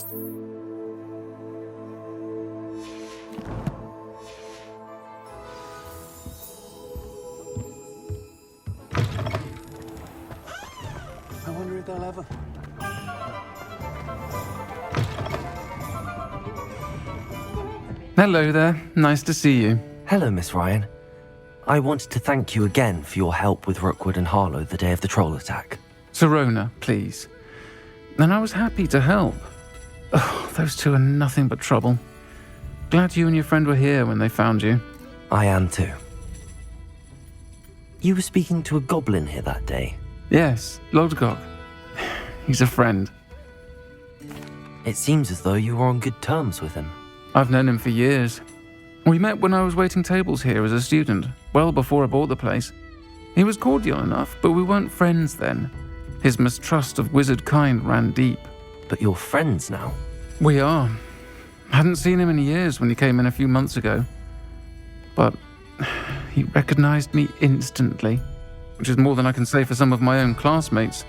I wonder if they'll ever... Hello there. Nice to see you. Hello, Miss Ryan. I wanted to thank you again for your help with Rookwood and Harlow the day of the troll attack. Sirona, please. And I was happy to help. Oh, those two are nothing but trouble. Glad you and your friend were here when they found you. I am too. You were speaking to a goblin here that day. Yes, Lodgok. He's a friend. It seems as though you were on good terms with him. I've known him for years. We met when I was waiting tables here as a student, well before I bought the place. He was cordial enough, but we weren't friends then. His mistrust of wizard kind ran deep. But you're friends now? We are. Hadn't seen him in years when he came in a few months ago. But he recognized me instantly, which is more than I can say for some of my own classmates.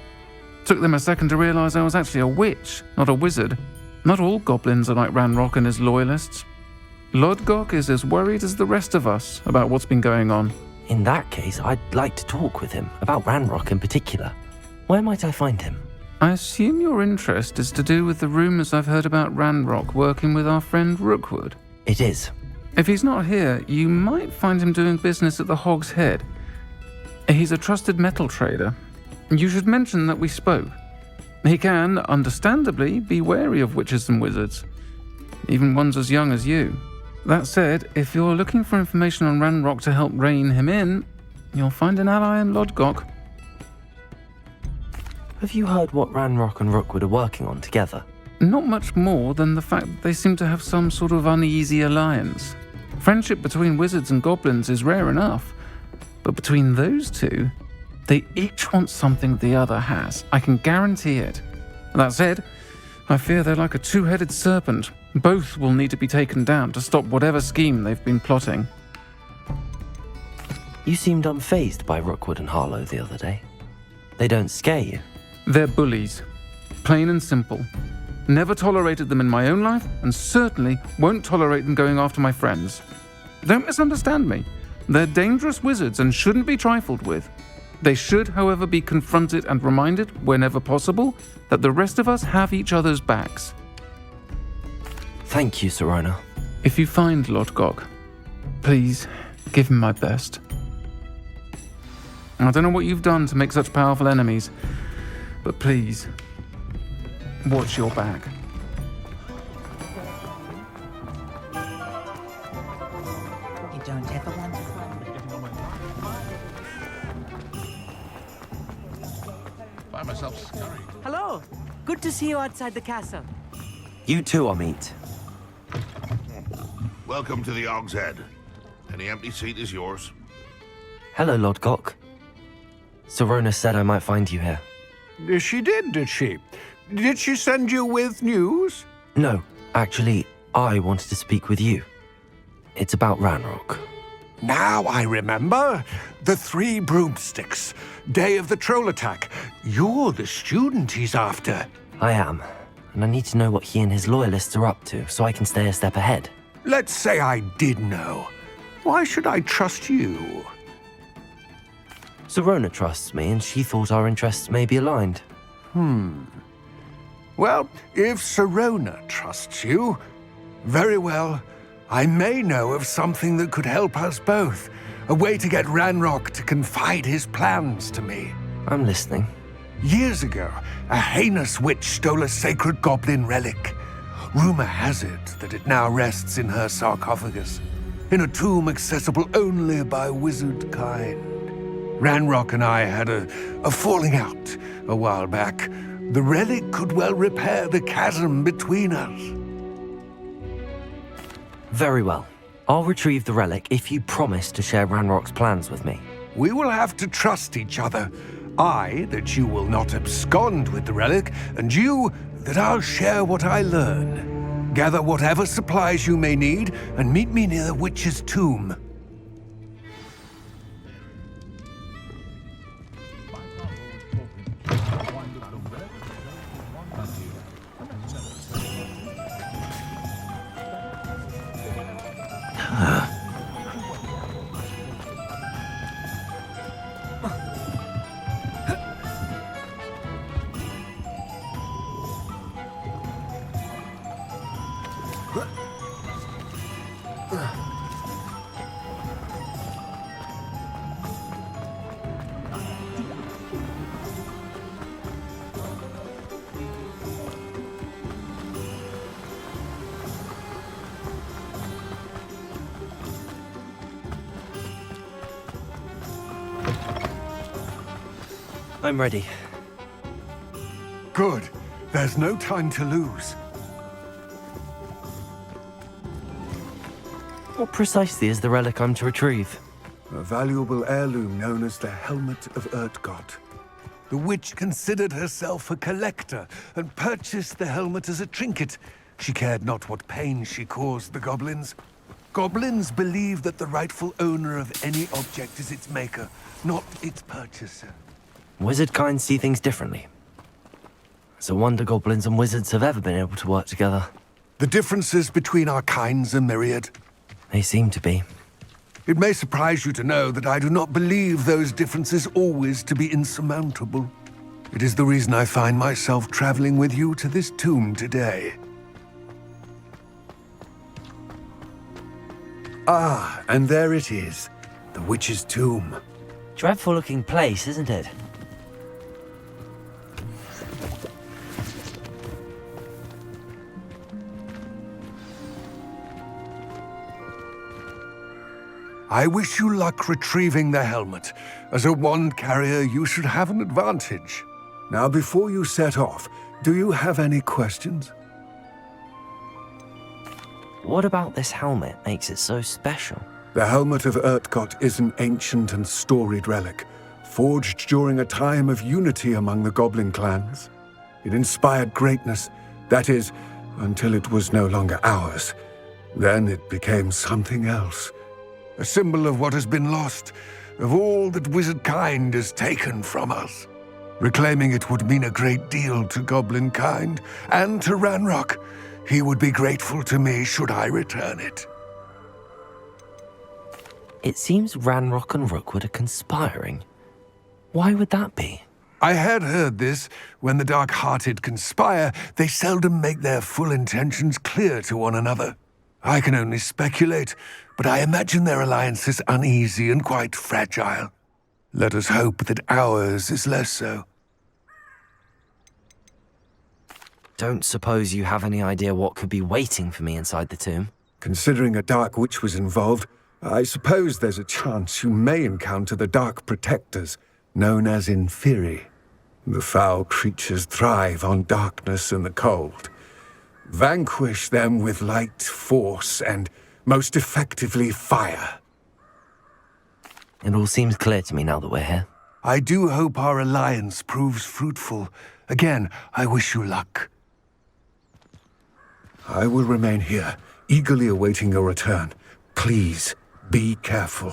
Took them a second to realize I was actually a witch, not a wizard. Not all goblins are like Ranrock and his loyalists. Lodgok is as worried as the rest of us about what's been going on. In that case, I'd like to talk with him, about Ranrock in particular. Where might I find him? I assume your interest is to do with the rumors I've heard about Ranrock working with our friend Rookwood. It is. If he's not here, you might find him doing business at the Hog's Head. He's a trusted metal trader. You should mention that we spoke. He can, understandably, be wary of witches and wizards, even ones as young as you. That said, if you're looking for information on Ranrock to help rein him in, you'll find an ally in Lodgok. Have you heard what Ranrock and Rookwood are working on together? Not much more than the fact that they seem to have some sort of uneasy alliance. Friendship between wizards and goblins is rare enough, but between those two, they each want something the other has. I can guarantee it. That said, I fear they're like a two-headed serpent. Both will need to be taken down to stop whatever scheme they've been plotting. You seemed unfazed by Rookwood and Harlow the other day. They don't scare you. They're bullies. Plain and simple. Never tolerated them in my own life, and certainly won't tolerate them going after my friends. Don't misunderstand me. They're dangerous wizards and shouldn't be trifled with. They should, however, be confronted and reminded, whenever possible, that the rest of us have each other's backs. Thank you, Sirona. If you find Lodgok, please give him my best. I don't know what you've done to make such powerful enemies, but please, watch your back. You don't ever want to Find myself scurrying. Hello. Good to see you outside the castle. You too, Amit. Welcome to the Hog's Head. Any empty seat is yours. Hello, Lodgok. Sirona said I might find you here. She did she? Did she send you with news? No, actually, I wanted to speak with you. It's about Ranrock. Now I remember. The 3 broomsticks. Day of the troll attack. You're the student he's after. I am, and I need to know what he and his loyalists are up to so I can stay a step ahead. Let's say I did know. Why should I trust you? Sirona trusts me, and she thought our interests may be aligned. Well, if Sirona trusts you, very well. I may know of something that could help us both. A way to get Ranrock to confide his plans to me. I'm listening. Years ago, a heinous witch stole a sacred goblin relic. Rumor has it that it now rests in her sarcophagus, in a tomb accessible only by wizard kind. Ranrock and I had a falling out a while back. The relic could well repair the chasm between us. Very well. I'll retrieve the relic if you promise to share Ranrock's plans with me. We will have to trust each other. I, that you will not abscond with the relic, and you, that I'll share what I learn. Gather whatever supplies you may need, and meet me near the witch's tomb. I'm ready. Good. There's no time to lose. What precisely is the relic I'm to retrieve? A valuable heirloom known as the Helmet of Urtkot. The witch considered herself a collector and purchased the helmet as a trinket. She cared not what pain she caused the goblins. Goblins believe that the rightful owner of any object is its maker, not its purchaser. Wizard kind see things differently. It's a wonder goblins and wizards have ever been able to work together. The differences between our kinds are myriad. They seem to be. It may surprise you to know that I do not believe those differences always to be insurmountable. It is the reason I find myself traveling with you to this tomb today. Ah, and there it is, the witch's tomb. Dreadful looking place, isn't it? I wish you luck retrieving the helmet. As a wand carrier, you should have an advantage. Now, before you set off, do you have any questions? What about this helmet makes it so special? The Helmet of Urtkot is an ancient and storied relic, forged during a time of unity among the goblin clans. It inspired greatness, that is, until it was no longer ours. Then it became something else. A symbol of what has been lost, of all that wizard kind has taken from us. Reclaiming it would mean a great deal to goblin kind, and to Ranrock. He would be grateful to me should I return it. It seems Ranrock and Rookwood are conspiring. Why would that be? I had heard this. When the dark-hearted conspire, they seldom make their full intentions clear to one another. I can only speculate, but I imagine their alliance is uneasy and quite fragile. Let us hope that ours is less so. Don't suppose you have any idea what could be waiting for me inside the tomb? Considering a dark witch was involved, I suppose there's a chance you may encounter the Dark Protectors, known as Inferi. The foul creatures thrive on darkness and the cold. Vanquish them with light, force, and most effectively fire. It all seems clear to me now that we're here. I do hope our alliance proves fruitful. Again, I wish you luck. I will remain here, eagerly awaiting your return. Please, be careful.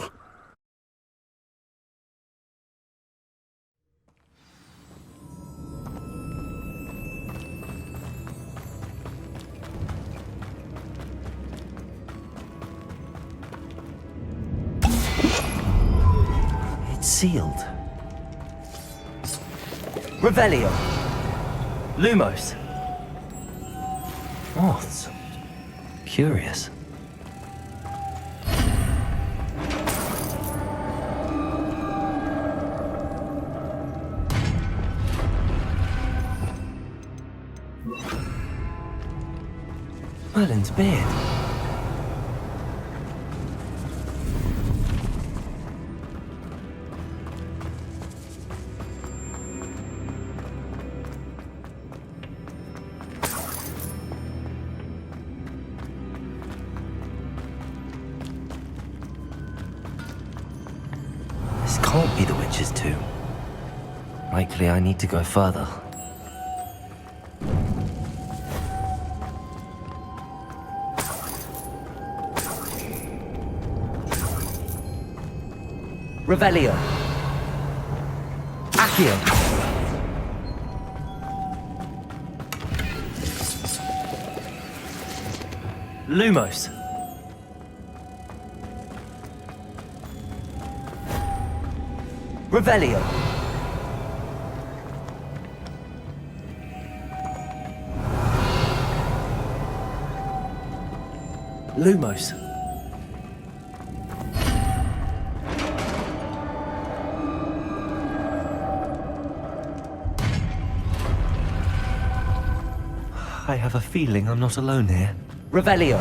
It's sealed. Revelio. Lumos. Moths. Curious. Merlin's beard. This can't be the witch's tomb. Likely I need to go further. Revelio. Accio. Lumos. Revelio. Lumos. I have a feeling I'm not alone here. Revelio.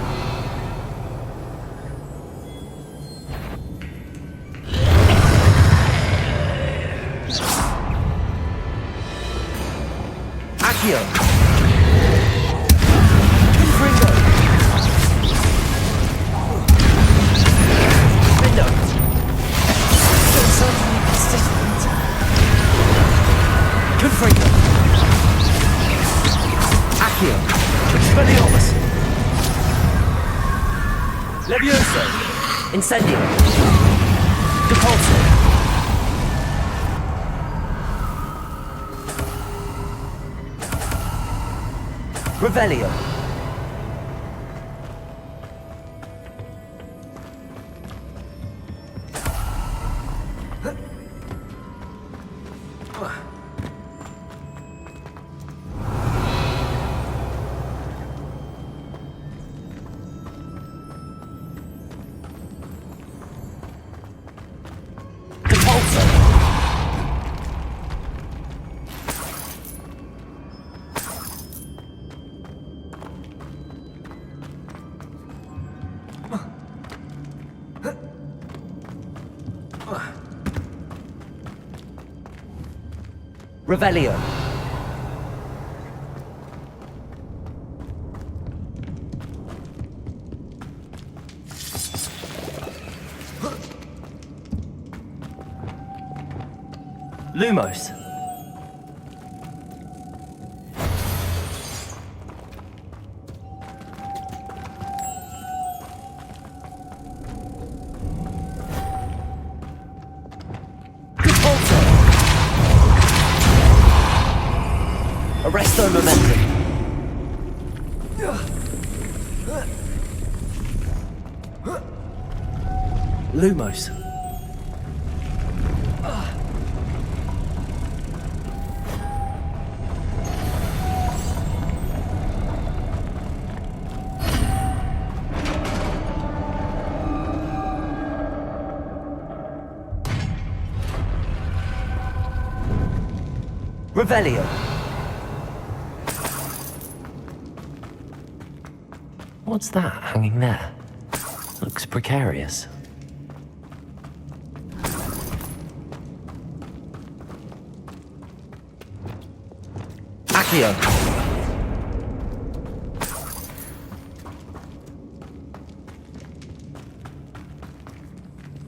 Accio. Confringo. Rindo. Don't suddenly persistent. Confringo. Accio. Expelliarmus. Levioso. Incendio. Depulso. Revelio. Depulso. Revelio. Lumos. Arresto momentum. Lumos. Revelio. What's that hanging there? Looks precarious. Accio.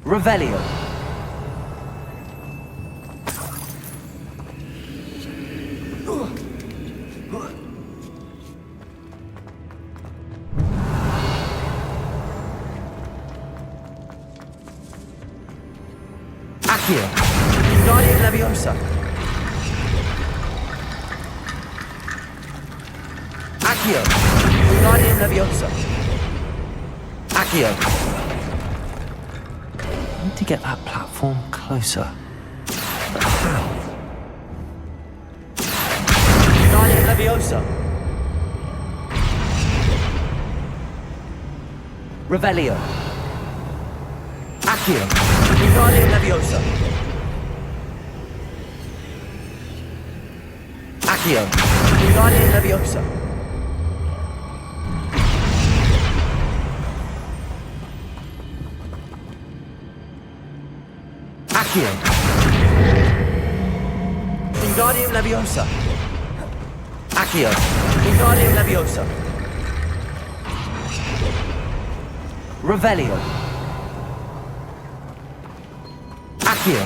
Revelio. Accio. Guardian Leviosa. Accio. Guardian Leviosa. Accio. I need to get that platform closer. But how? Guardian Leviosa. Revelio. Accio. Guardian Leviosa. Accio. Guardian Leviosa. Accio. Wingardium Leviosa. Accio. Wingardium Leviosa. Revelio. Accio.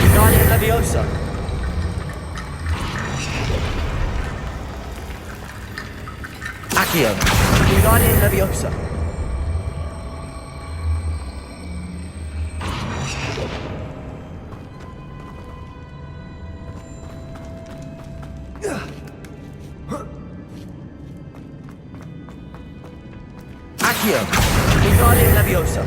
Wingardium Leviosa. Accio. Wingardium Leviosa. Accio. Wingardium Leviosa.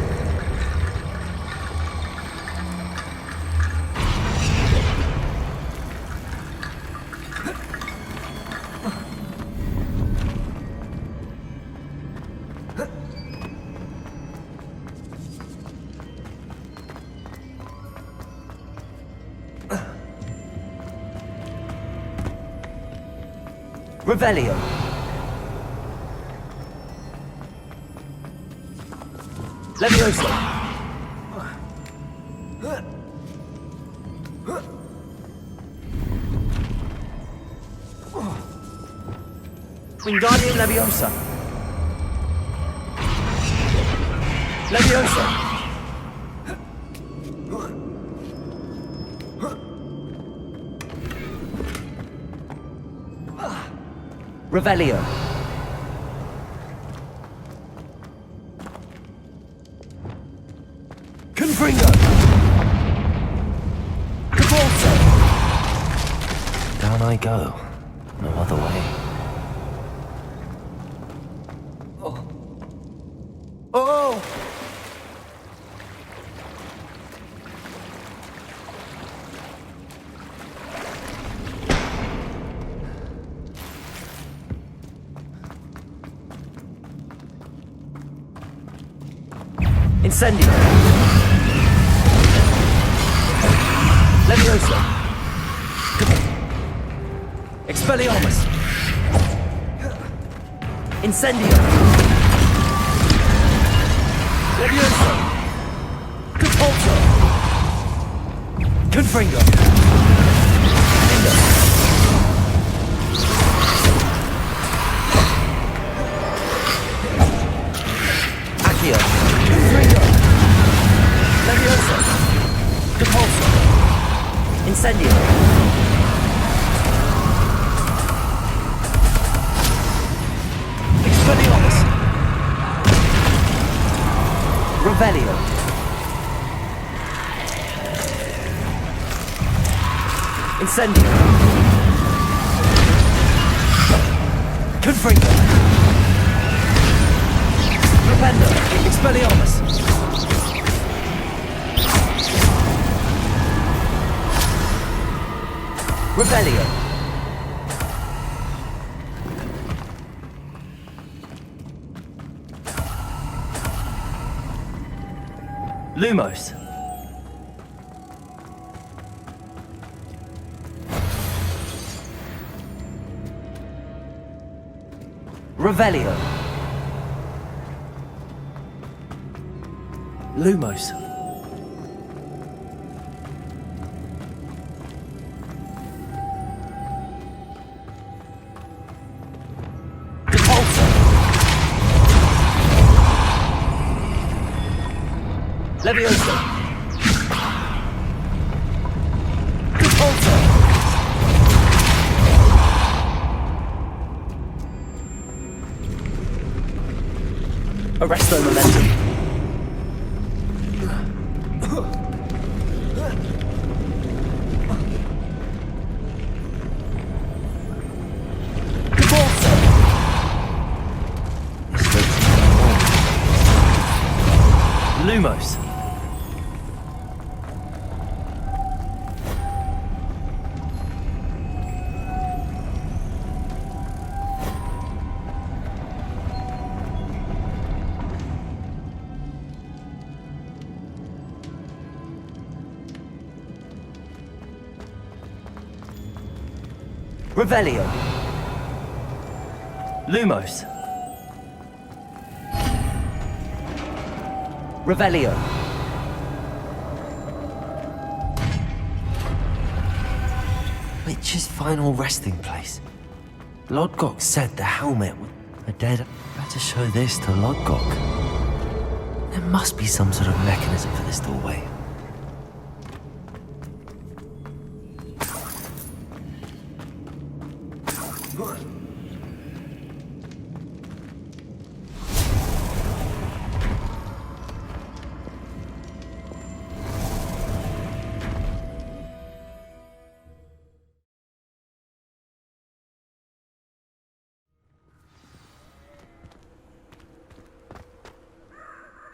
Revelio. Levioso. Wingardium Leviosa. Leviosa. Revelio. Confringo! Cabalso. Down I go. No other way. Oh! Incendio. Levioso. Expelliarmus. Incendio. Levioso. Capulso. Confringo. Accio. Confringo. Levioso. Capulso. Incendio. Expelliarmus. Revelio. Incendio. Confringo. Rependo. Expelliarmus. Revelio. Lumos. Revelio. Lumos. Capulso. Levioso. Capulso. Arresto momentum. Capulso. Lumos. Revelio. Lumos. Revelio. Witch's final resting place. Lodgok said the helmet was dead. Better show this to Lodgok. There must be some sort of mechanism for this doorway.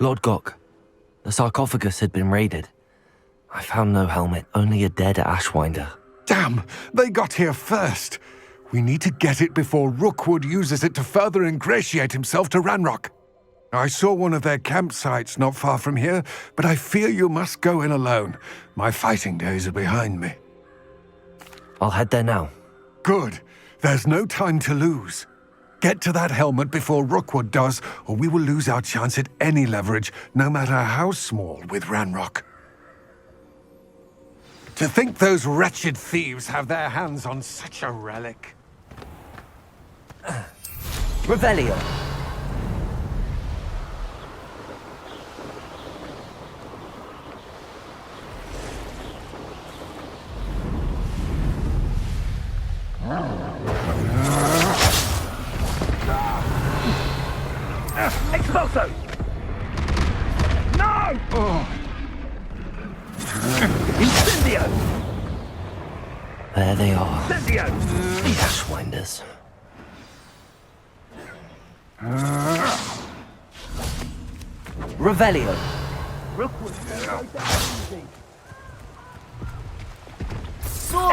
Lodgok, the sarcophagus had been raided. I found no helmet, only a dead Ashwinder. Damn, they got here first. We need to get it before Rookwood uses it to further ingratiate himself to Ranrock. I saw one of their campsites not far from here, but I fear you must go in alone. My fighting days are behind me. I'll head there now. Good. There's no time to lose. Get to that helmet before Rookwood does, or we will lose our chance at any leverage, no matter how small, with Ranrock. To think those wretched thieves have their hands on such a relic. Revelio. Expulso! No! Incendio! There they are. Incendio! The Ashwinders. Revelio.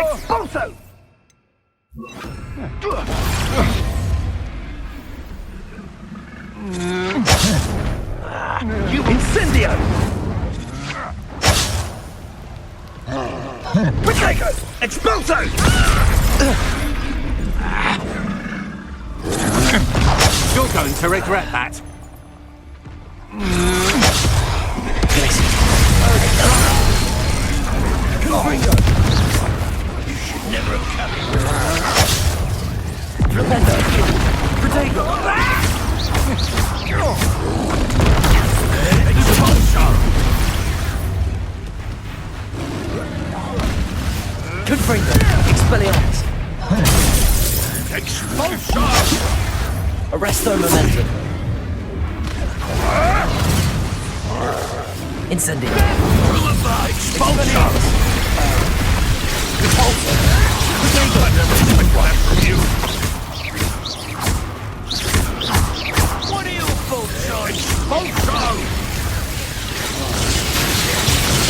Expulso! You Incendio! Protego! Expulso! You're going to regret that. Confringo! You should never have come. Flipendo. Protego! Confringo. Expelliarmus. Expulso! Arresto Momentum. Incendio. Expulso! Repulsor. What are you Expulso! Expulso!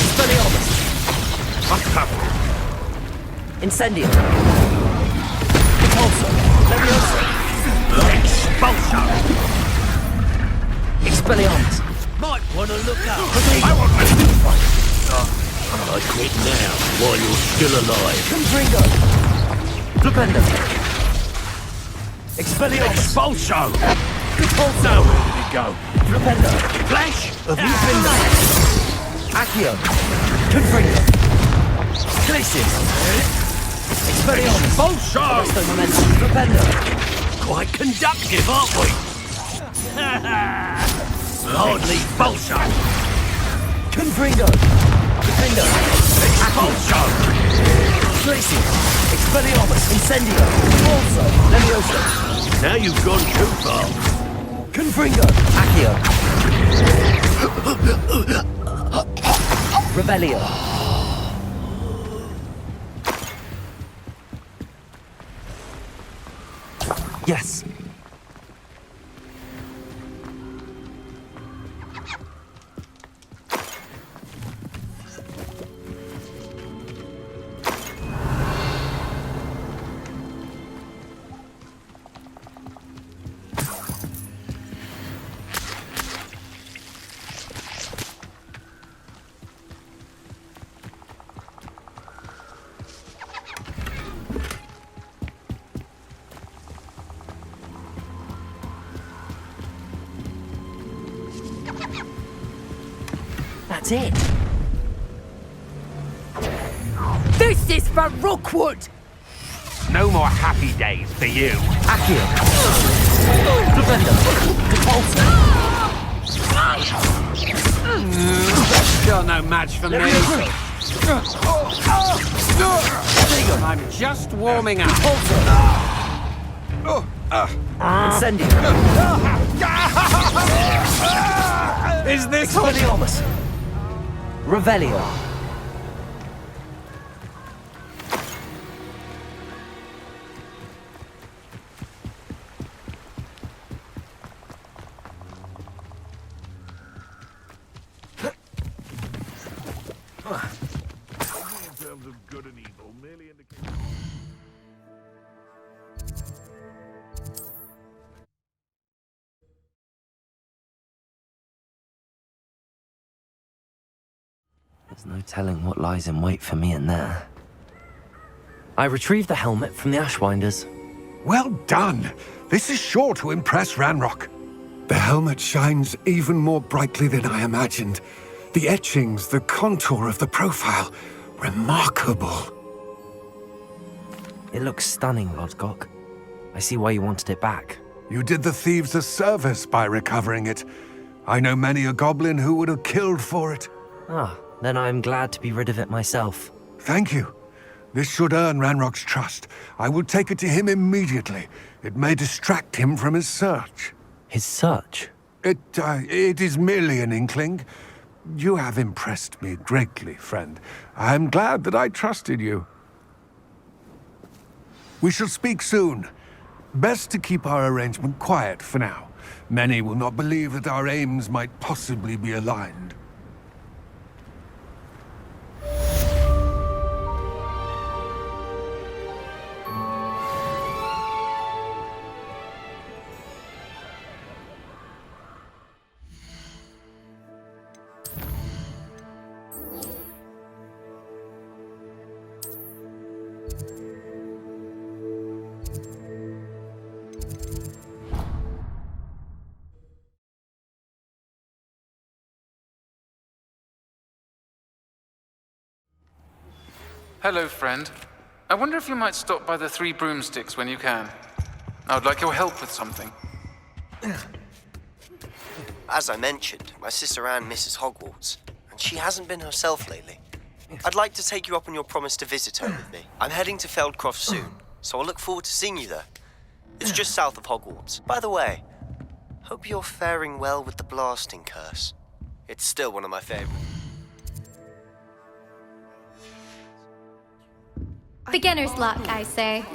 Expelliarmus. What's happening? Incendio. Repulsor. Leviosa. Expulso! Expelliarmus. Might want to look up. I won't let you fight. I quit now, while you're still alive. Confringo. Flipendo. Expelliarmus. Expulso! Repulsor. Now where did it go? Flipendo. Flash! Have you been Accio. Confringo. Glacius. Expelliarmus. Expulso! Arresto Momentum. Flipendo. Quite conductive, aren't we? Hardly Expulso! Confringo. Defendo. Expulso! Glacius. Expelliarmus. Incendio. Also. Leviosa. Now you've gone too far. Confringo. Accio. Revelio. Yes. That's it. This is for Rookwood! No more happy days for you. Accio. Defendo. Repulsor. You're no match for me. I'm just warming up. Incendio. Is this Expelliarmus. Revelio. In terms of good and evil, merely indicates... There's no telling what lies in wait for me in there. I retrieved the helmet from the Ashwinders, Well done. This is sure to impress Ranrock. The helmet shines even more brightly than I imagined. The etchings, the contour of the profile, remarkable. It looks stunning, Lodgok. I see why you wanted it back. You did the thieves a service by recovering it. I know many a goblin who would have killed for it. Ah, then I am glad to be rid of it myself. Thank you. This should earn Ranrock's trust. I will take it to him immediately. It may distract him from his search. His search? It is merely an inkling. You have impressed me greatly, friend. I am glad that I trusted you. We shall speak soon. Best to keep our arrangement quiet for now. Many will not believe that our aims might possibly be aligned. Hello, friend. I wonder if you might stop by the Three Broomsticks when you can. I would like your help with something. As I mentioned, my sister Anne misses Hogwarts, and she hasn't been herself lately. I'd like to take you up on your promise to visit her with me. I'm heading to Feldcroft soon, so I'll look forward to seeing you there. It's just south of Hogwarts. By the way, hope you're faring well with the blasting curse. It's still one of my favorites. Beginner's luck, I say.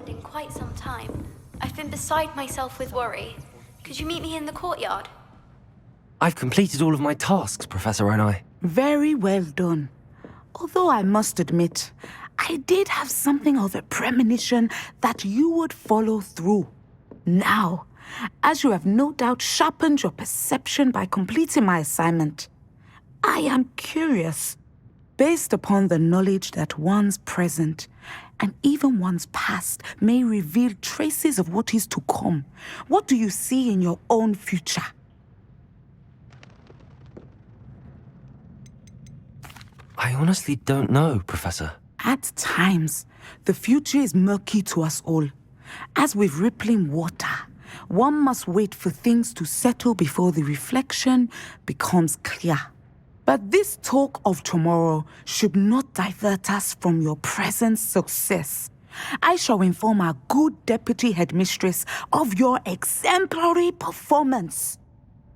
In quite some time. I've been beside myself with worry. Could you meet me in the courtyard? I've completed all of my tasks, Professor Onai. Very well done. Although I must admit, I did have something of a premonition that you would follow through. Now, as you have no doubt sharpened your perception by completing my assignment, I am curious, based upon the knowledge that one's present and even one's past may reveal traces of what is to come. What do you see in your own future? I honestly don't know, Professor. At times, the future is murky to us all. As with rippling water, one must wait for things to settle before the reflection becomes clear. But this talk of tomorrow should not divert us from your present success. I shall inform our good deputy headmistress of your exemplary performance.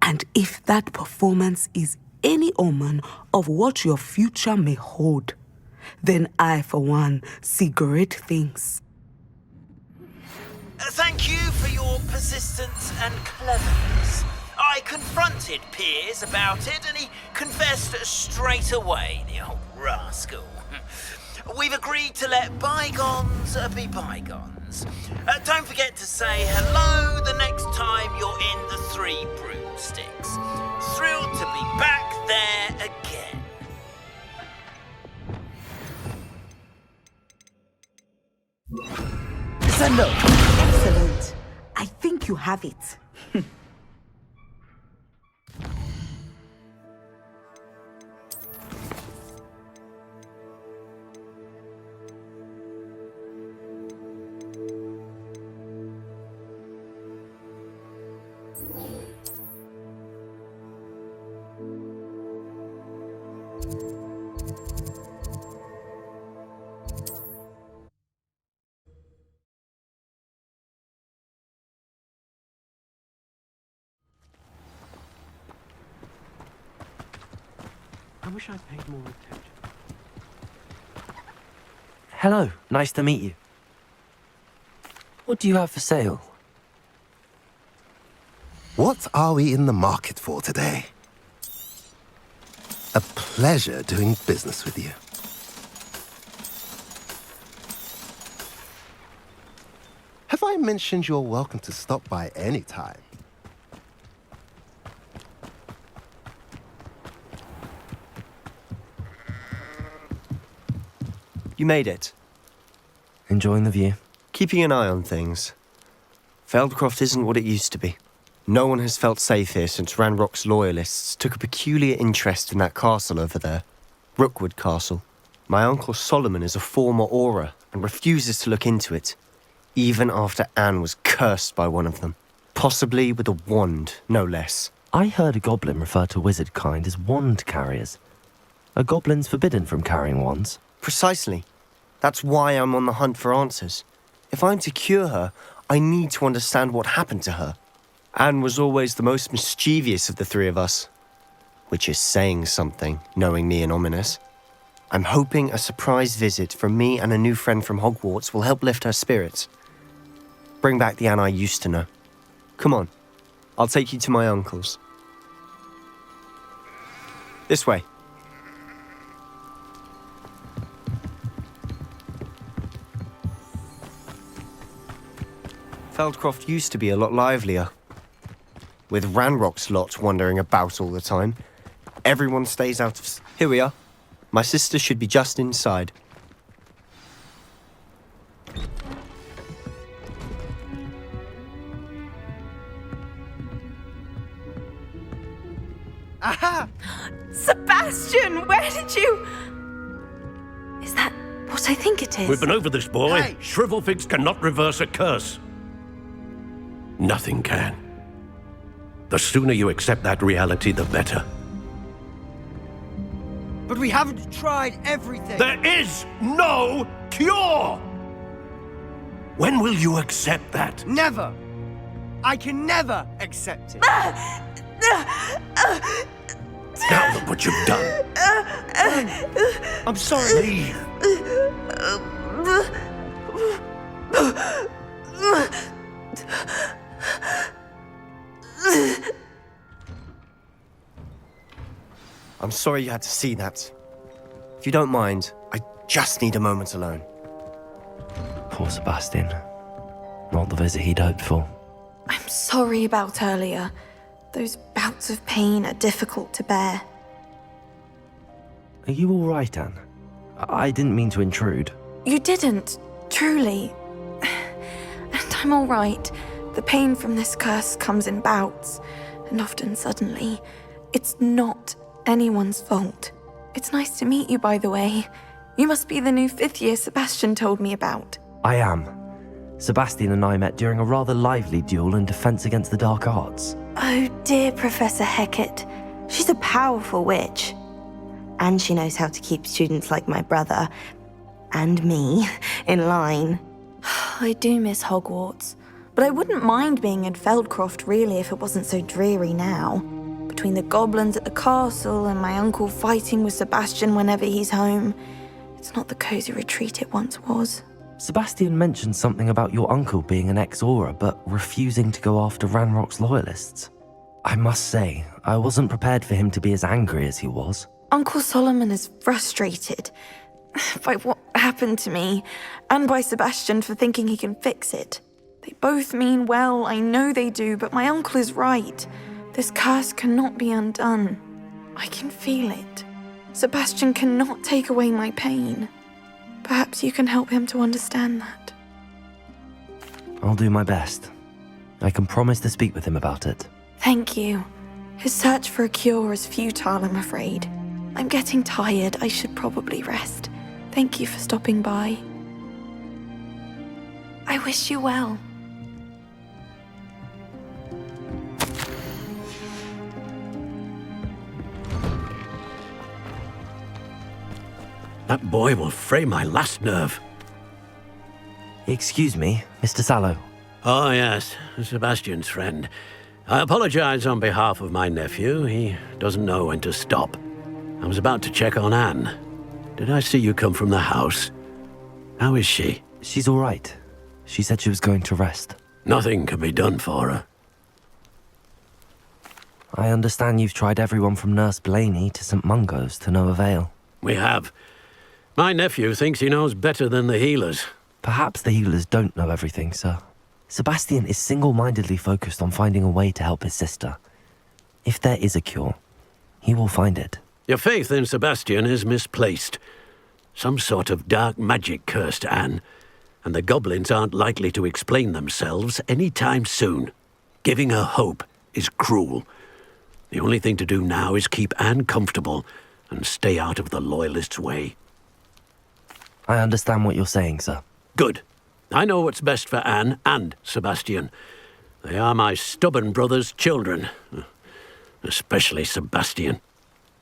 And if that performance is any omen of what your future may hold, then I, for one, see great things. Thank you for your persistence and cleverness. I confronted Piers about it, and he confessed straight away, the old rascal. We've agreed to let bygones be bygones. Don't forget to say hello the next time you're in the Three Broomsticks. Thrilled to be back there again. Send up. Excellent. I think you have it. I wish I paid more attention. Hello, nice to meet you. What do you have for sale? What are we in the market for today? A pleasure doing business with you. Have I mentioned you're welcome to stop by any time? You made it. Enjoying the view? Keeping an eye on things. Feldcroft isn't what it used to be. No one has felt safe here since Ranrock's loyalists took a peculiar interest in that castle over there. Rookwood Castle. My uncle Solomon is a former Auror and refuses to look into it, even after Anne was cursed by one of them. Possibly with a wand, no less. I heard a goblin refer to wizard kind as wand carriers. Are goblins forbidden from carrying wands? Precisely. That's why I'm on the hunt for answers. If I'm to cure her, I need to understand what happened to her. Anne was always the most mischievous of the three of us. Which is saying something, knowing me and Ominous. I'm hoping a surprise visit from me and a new friend from Hogwarts will help lift her spirits. Bring back the Anne I used to know. Come on, I'll take you to my uncle's. This way. Feldcroft used to be a lot livelier. With Ranrock's lot wandering about all the time, everyone stays out of... Here we are. My sister should be just inside. Aha! Sebastian, where did you... Is that what I think it is? We've been over this, boy. Hey! Shrivelfigs cannot reverse a curse. Nothing can. The sooner you accept that reality, the better. But we haven't tried everything. There is no cure! When will you accept that? Never. I can never accept it. Now look what you've done. I'm sorry. I'm sorry you had to see that. If you don't mind, I just need a moment alone. Poor Sebastian. Not the visit he'd hoped for. I'm sorry about earlier. Those bouts of pain are difficult to bear. Are you all right, Anne? I didn't mean to intrude. You didn't, truly. And I'm all right. The pain from this curse comes in bouts, and often suddenly. It's not anyone's fault. It's nice to meet you, by the way. You must be the new 5th year Sebastian told me about. I am. Sebastian and I met during a rather lively duel in Defense Against the Dark Arts. Oh dear, Professor Hecat. She's a powerful witch. And she knows how to keep students like my brother, and me, in line. I do miss Hogwarts, but I wouldn't mind being in Feldcroft really if it wasn't so dreary now. Between the goblins at the castle and my uncle fighting with Sebastian whenever he's home, it's not the cozy retreat it once was. Sebastian mentioned something about your uncle being an ex-Auror, but refusing to go after Ranrock's loyalists. I must say, I wasn't prepared for him to be as angry as he was. Uncle Solomon is frustrated by what happened to me, and by Sebastian for thinking he can fix it. They both mean well, I know they do, but my uncle is right. This curse cannot be undone. I can feel it. Sebastian cannot take away my pain. Perhaps you can help him to understand that. I'll do my best. I can promise to speak with him about it. Thank you. His search for a cure is futile, I'm afraid. I'm getting tired. I should probably rest. Thank you for stopping by. I wish you well. That boy will fray my last nerve. Excuse me, Mr. Sallow. Oh, yes, Sebastian's friend. I apologize on behalf of my nephew. He doesn't know when to stop. I was about to check on Anne. Did I see you come from the house? How is she? She's all right. She said she was going to rest. Nothing can be done for her. I understand you've tried everyone from Nurse Blaney to St. Mungo's to no avail. We have. My nephew thinks he knows better than the healers. Perhaps the healers don't know everything, sir. Sebastian is single-mindedly focused on finding a way to help his sister. If there is a cure, he will find it. Your faith in Sebastian is misplaced. Some sort of dark magic cursed Anne, and the goblins aren't likely to explain themselves any time soon. Giving her hope is cruel. The only thing to do now is keep Anne comfortable and stay out of the Loyalists' way. I understand what you're saying, sir. Good. I know what's best for Anne and Sebastian. They are my stubborn brother's children. Especially Sebastian.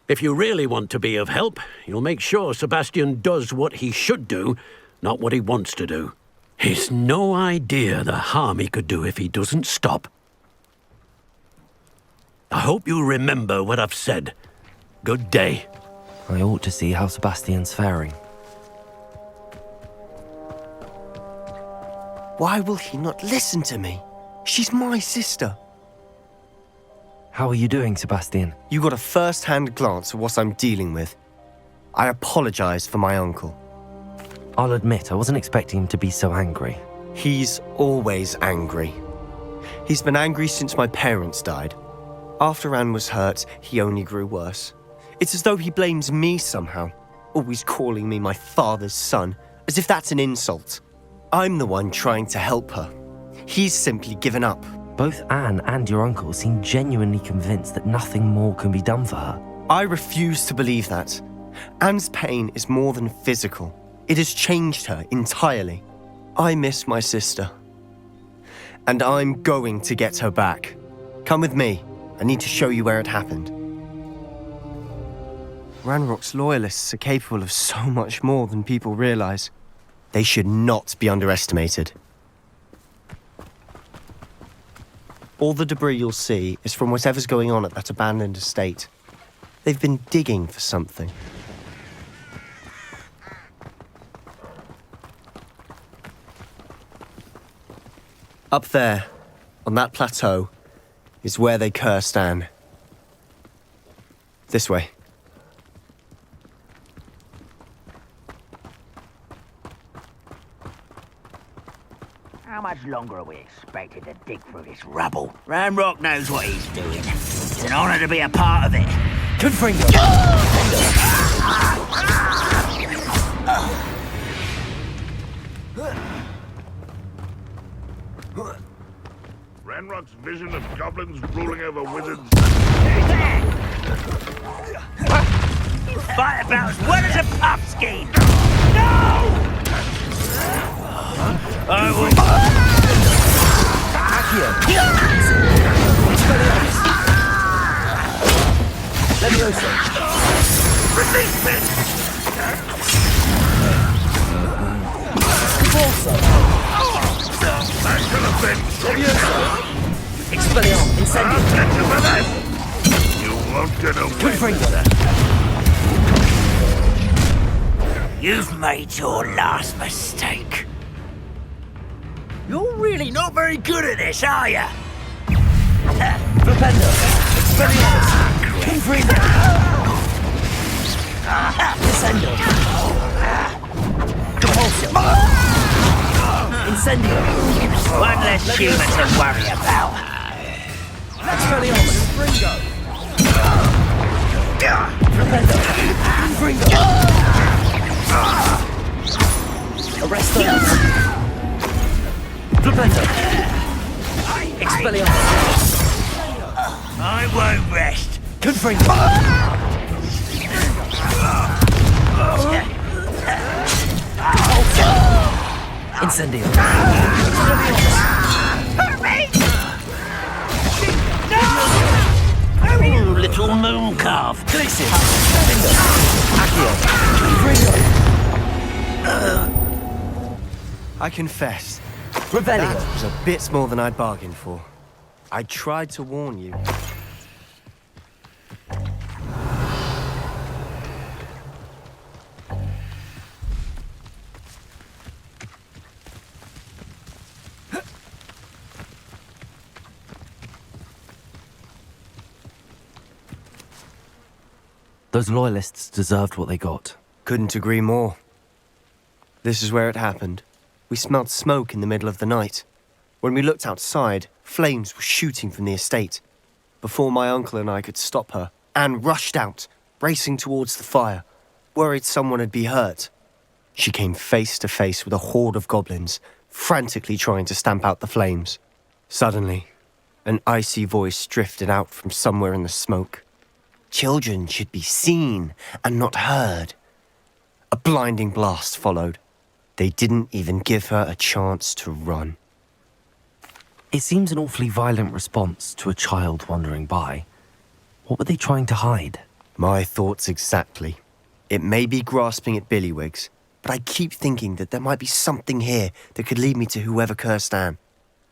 If you really want to be of help, you'll make sure Sebastian does what he should do, not what he wants to do. He's no idea the harm he could do if he doesn't stop. I hope you remember what I've said. Good day. I ought to see how Sebastian's faring. Why will he not listen to me? She's my sister. How are you doing, Sebastian? You got a first-hand glance at what I'm dealing with. I apologize for my uncle. I'll admit, I wasn't expecting him to be so angry. He's always angry. He's been angry since my parents died. After Anne was hurt, he only grew worse. It's as though he blames me somehow, always calling me my father's son, as if that's an insult. I'm the one trying to help her. He's simply given up. Both Anne and your uncle seem genuinely convinced that nothing more can be done for her. I refuse to believe that. Anne's pain is more than physical. It has changed her entirely. I miss my sister. And I'm going to get her back. Come with me. I need to show you where it happened. Ranrock's loyalists are capable of so much more than people realize. They should not be underestimated. All the debris you'll see is from whatever's going on at that abandoned estate. They've been digging for something. Up there, on that plateau, is where they cursed Anne. This way. How much longer are we expected to dig through this rubble? Ranrock knows what he's doing. It's an honor to be a part of it. Confringo! Ranrock's vision of goblins ruling over wizards. You fight about as well as a puffskein! No! I will... Release me! That could have been... Expelliarmus, incendio. I'll get you for that! You won't get away with that. You've made your last mistake. You're really not very good at this, are you? Flipendo, Expelliarmus, Confringo. Descendo. Compulsion. Incendio. One less human to worry about. Expelliarmus. Confringo. Flipendo. Confringo. Arresto. Flipendo. Expelliarmus. I won't rest. Confringo. Incendio. Hurt me! No! Oh, little moon calf. Glacius. Accio. Confringo. I confess. Revelio. That was a bit more than I'd bargained for. I tried to warn you. Those loyalists deserved what they got. Couldn't agree more. This is where it happened. We smelled smoke in the middle of the night. When we looked outside, flames were shooting from the estate. Before my uncle and I could stop her, Anne rushed out, racing towards the fire, worried someone had been hurt. She came face to face with a horde of goblins, frantically trying to stamp out the flames. Suddenly, an icy voice drifted out from somewhere in the smoke. Children should be seen and not heard. A blinding blast followed. They didn't even give her a chance to run. It seems an awfully violent response to a child wandering by. What were they trying to hide? My thoughts exactly. It may be grasping at Billywigs, but I keep thinking that there might be something here that could lead me to whoever cursed Anne.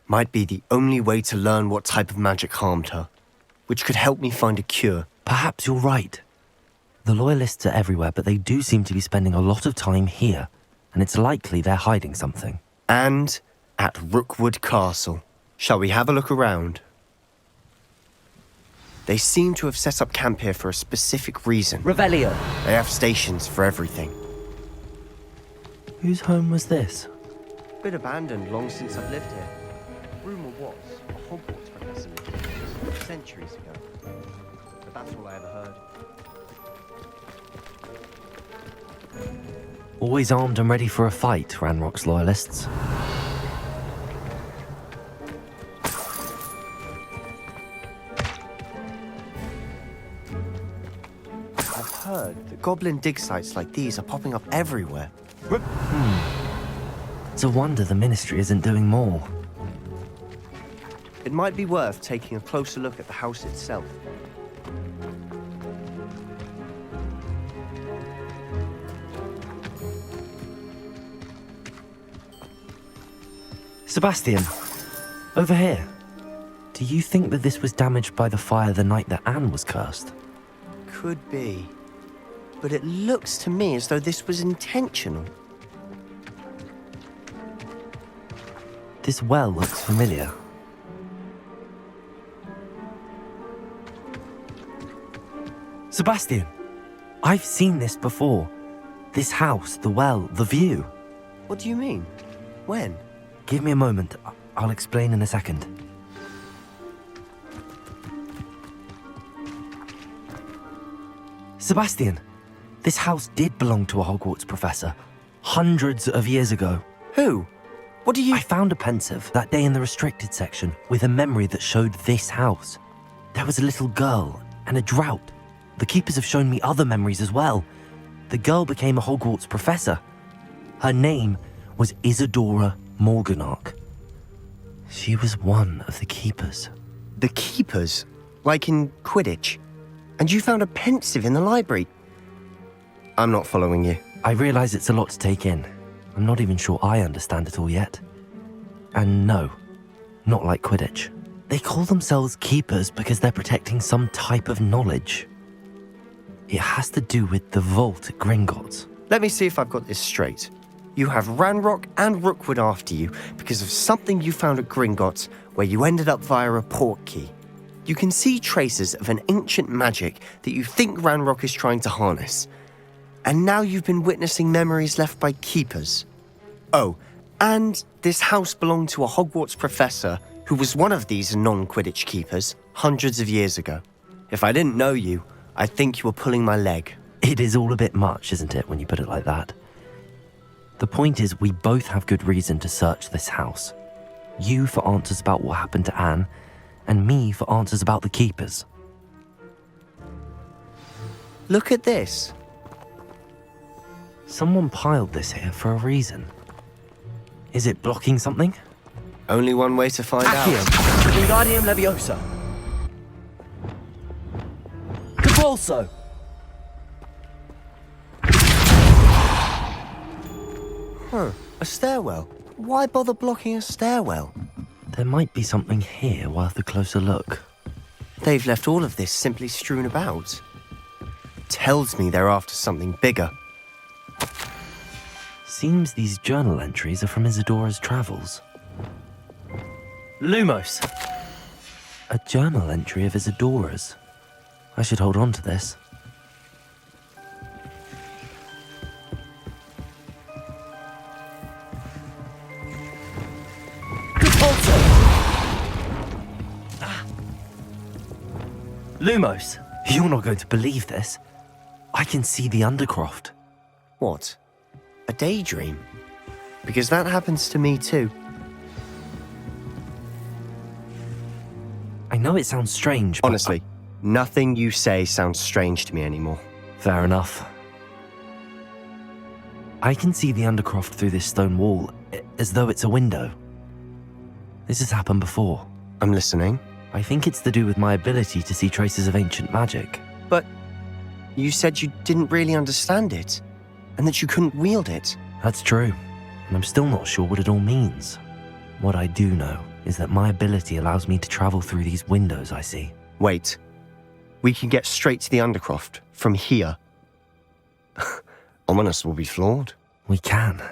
Might be the only way to learn what type of magic harmed her, which could help me find a cure. Perhaps you're right. The loyalists are everywhere, but they do seem to be spending a lot of time here, and it's likely they're hiding something. And at Rookwood Castle. Shall we have a look around? They seem to have set up camp here for a specific reason. Revelio. They have stations for everything. Whose home was this? Been abandoned long since I've lived here. Rumour was a Hogwarts professor lived here centuries ago. But that's all I ever heard. Always armed and ready for a fight, Ranrock's loyalists. I've heard that goblin dig sites like these are popping up everywhere. It's a wonder the Ministry isn't doing more. It might be worth taking a closer look at the house itself. Sebastian, over here. Do you think that this was damaged by the fire the night that Anne was cursed? Could be. But it looks to me as though this was intentional. This well looks familiar. Sebastian, I've seen this before. This house, the well, the view. What do you mean? When? Give me a moment. I'll explain in a second. Sebastian, this house did belong to a Hogwarts professor. Hundreds of years ago. Who? What do you... I found a pensive that day in the restricted section with a memory that showed this house. There was a little girl and a drought. The keepers have shown me other memories as well. The girl became a Hogwarts professor. Her name was Isadora Morganach. She was one of the keepers. The keepers? Like in Quidditch? And you found a pensive in the library? I'm not following you. I realize it's a lot to take in. I'm not even sure I understand it all yet. And no, not like Quidditch. They call themselves keepers because they're protecting some type of knowledge. It has to do with the vault at Gringotts. Let me see if I've got this straight. You have Ranrock and Rookwood after you because of something you found at Gringotts where you ended up via a portkey. You can see traces of an ancient magic that you think Ranrock is trying to harness. And now you've been witnessing memories left by keepers. Oh, and this house belonged to a Hogwarts professor who was one of these non-Quidditch keepers hundreds of years ago. If I didn't know you, I'd think you were pulling my leg. It is all a bit much, isn't it, when you put it like that? The point is, we both have good reason to search this house. You for answers about what happened to Anne, and me for answers about the keepers. Look at this. Someone piled this here for a reason. Is it blocking something? Only one way to find Accium. out. Wingardium Leviosa. Convulso. Huh, a stairwell. why bother blocking a stairwell? There might be something here worth a closer look. They've left all of this simply strewn about. Tells me they're after something bigger. Seems these journal entries are from Isadora's travels. Lumos! A journal entry of Isadora's. I should hold on to this. Lumos, you're not going to believe this. I can see the Undercroft. What? A daydream? Because that happens to me too. I know it sounds strange, but honestly, nothing you say sounds strange to me anymore. Fair enough. I can see the Undercroft through this stone wall, as though it's a window. This has happened before. I'm listening. I think it's to do with my ability to see traces of ancient magic. But you said you didn't really understand it, and that you couldn't wield it. That's true, and I'm still not sure what it all means. What I do know is that my ability allows me to travel through these windows I see. Wait. We can get straight to the Undercroft from here. Ominous will be flawed. We can.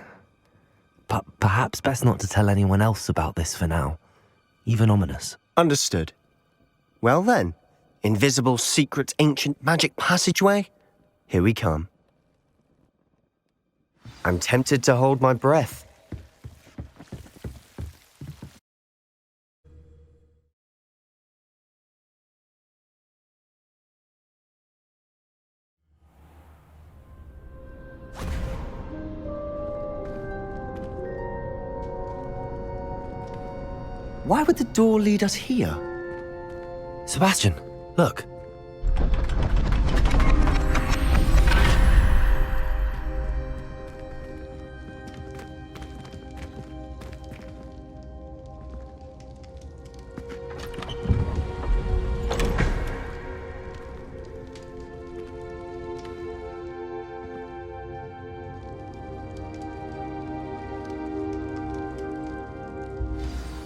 But perhaps best not to tell anyone else about this for now. Even Ominous. Understood. Well then, invisible, secret, ancient magic passageway? Here we come. I'm tempted to hold my breath. Why would the door lead us here? Sebastian, look.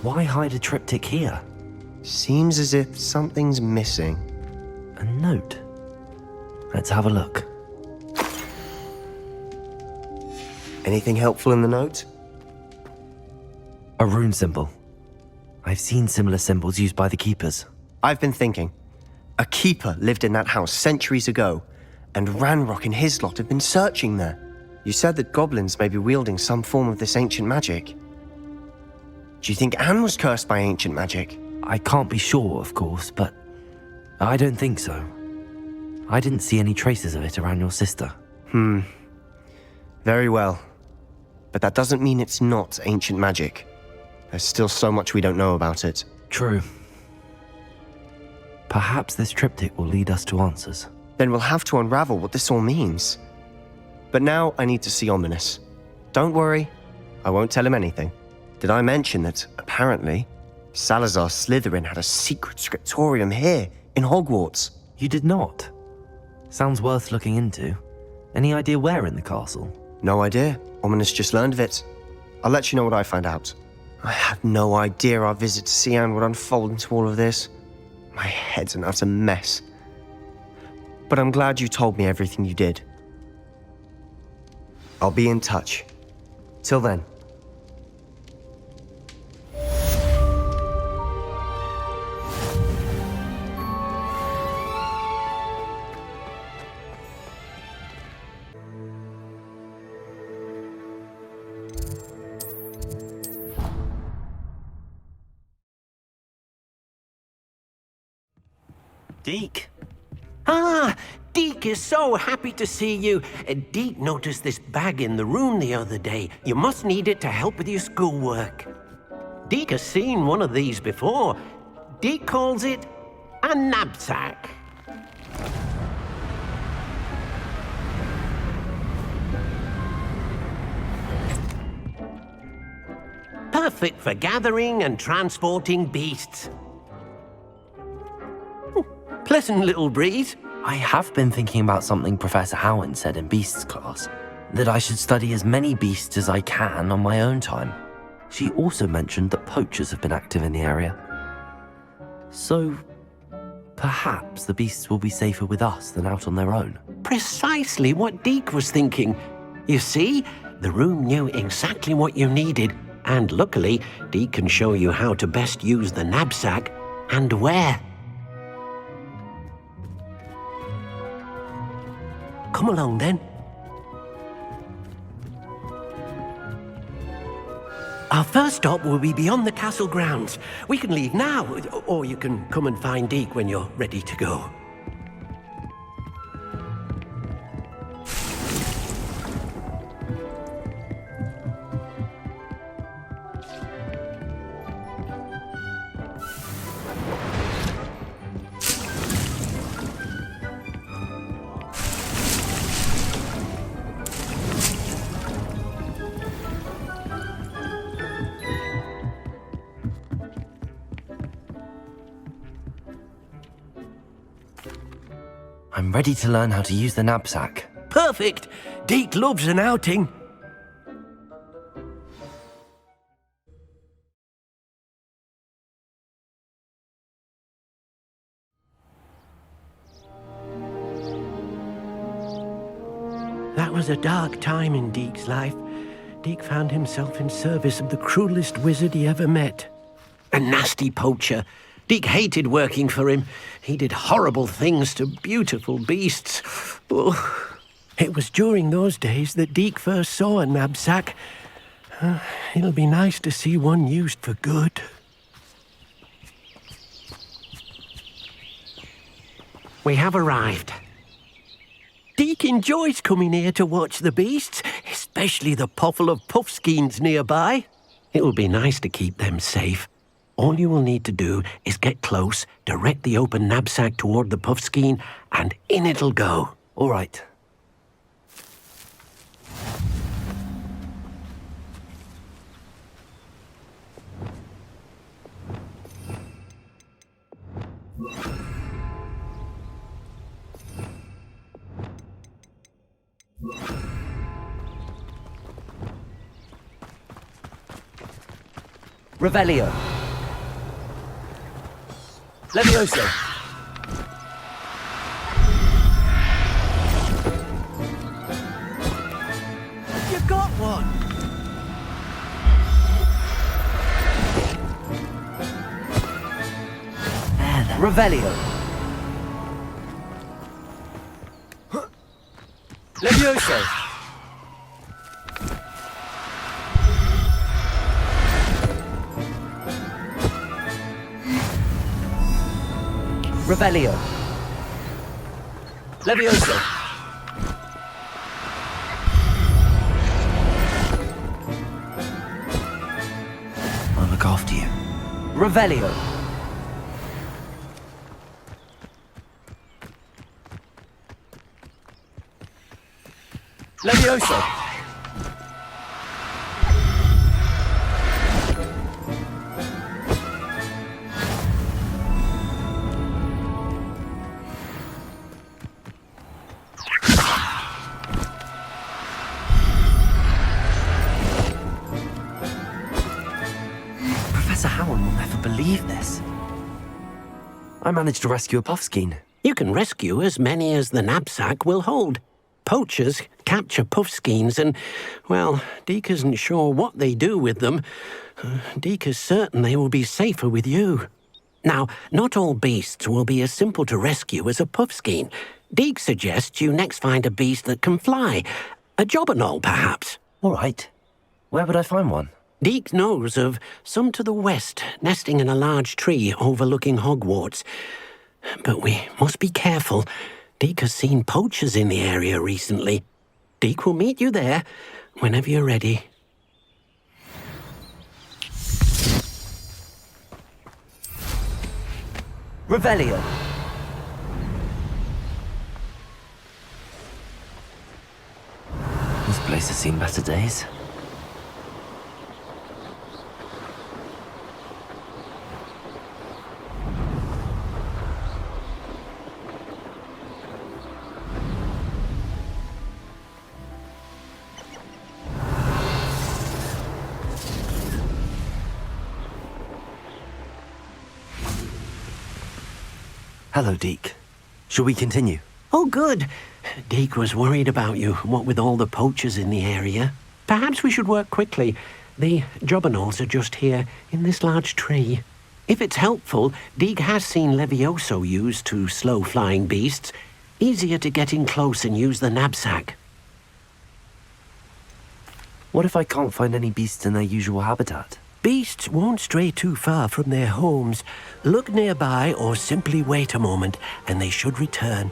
Why hide a triptych here? Seems as if something's missing. A note. Let's have a look. Anything helpful in the note? A rune symbol. I've seen similar symbols used by the keepers. I've been thinking. A keeper lived in that house centuries ago, and Ranrock and his lot have been searching there. You said that goblins may be wielding some form of this ancient magic. Do you think Anne was cursed by ancient magic? I can't be sure, of course, but I don't think so. I didn't see any traces of it around your sister. Very well. But that doesn't mean it's not ancient magic. There's still so much we don't know about it. True. Perhaps this triptych will lead us to answers. Then we'll have to unravel what this all means. But now I need to see Ominous. Don't worry, I won't tell him anything. Did I mention that, apparently, Salazar Slytherin had a secret scriptorium here, in Hogwarts? You did not? Sounds worth looking into. Any idea where in the castle? No idea. Ominous just learned of it. I'll let you know what I find out. I had no idea our visit to Sian would unfold into all of this. My head's an utter mess. But I'm glad you told me everything you did. I'll be in touch. Till then. Deke. Ah, Deke is so happy to see you. Deke noticed this bag in the room the other day. You must need it to help with your schoolwork. Deke has seen one of these before. Deke calls it a Nab-Sack. Perfect for gathering and transporting beasts. Pleasant little breeze. I have been thinking about something Professor Howard said in Beasts class. That I should study as many beasts as I can on my own time. She also mentioned that poachers have been active in the area. So, perhaps the beasts will be safer with us than out on their own. Precisely what Deke was thinking. You see, the room knew exactly what you needed, and luckily, Deke can show you how to best use the Nab-Sack and where. Come along then. Our first stop will be beyond the castle grounds. We can leave now, or you can come and find Deke when you're ready to go. I'm ready to learn how to use the Nab-Sack. Perfect! Deke loves an outing. That was a dark time in Deke's life. Deke found himself in service of the cruelest wizard he ever met. A nasty poacher. Deke hated working for him. He did horrible things to beautiful beasts. Oh. It was during those days that Deke first saw a Nab-Sack. It'll be nice to see one used for good. We have arrived. Deke enjoys coming here to watch the beasts, especially the potful of puffskeins nearby. It will be nice to keep them safe. All you will need to do is get close, direct the open Nab-Sack toward the puffskein, and in it'll go. All right. Revelio. Levioso. You got one! Revelio. Levioso. Revelio. Levioso. I'll look after you. Revelio. Levioso. Professor Howard will never believe this. I managed to rescue a puffskein. You can rescue as many as the Nab-Sack will hold. Poachers capture puffskeins and, well, Deke isn't sure what they do with them. Deke is certain they will be safer with you. Now, not all beasts will be as simple to rescue as a puffskein. Deke suggests you next find a beast that can fly. A jobberknoll, perhaps. All right. Where would I find one? Deke knows of some to the west, nesting in a large tree overlooking Hogwarts. But we must be careful. Deke has seen poachers in the area recently. Deke will meet you there whenever you're ready. Revelio. This place has seen better days. Hello, Deke. Shall we continue? Oh, good. Deke was worried about you, what with all the poachers in the area. Perhaps we should work quickly. The jobberknolls are just here, in this large tree. If it's helpful, Deke has seen Levioso used to slow flying beasts. Easier to get in close and use the Nab-Sack. What if I can't find any beasts in their usual habitat? Beasts won't stray too far from their homes. Look nearby or simply wait a moment, and they should return.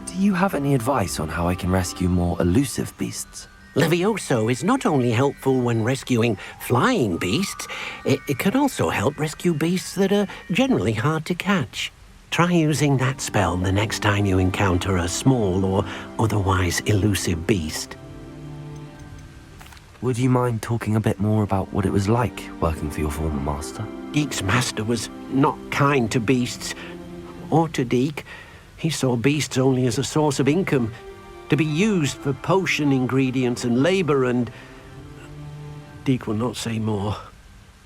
Do you have any advice on how I can rescue more elusive beasts? Levioso is not only helpful when rescuing flying beasts, it can also help rescue beasts that are generally hard to catch. Try using that spell the next time you encounter a small or otherwise elusive beast. Would you mind talking a bit more about what it was like working for your former master? Deke's master was not kind to beasts, or to Deke. He saw beasts only as a source of income, to be used for potion ingredients and labor, and Deke will not say more.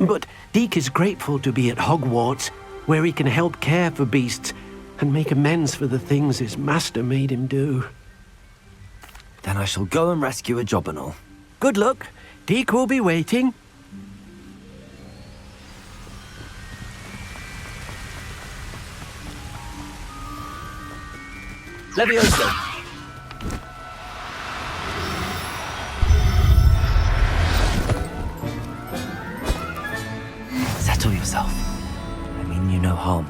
But Deke is grateful to be at Hogwarts, where he can help care for beasts and make amends for the things his master made him do. Then I shall go and rescue a jobberknoll. Good luck. Deke will be waiting. Levioso. Settle yourself. I mean you no harm.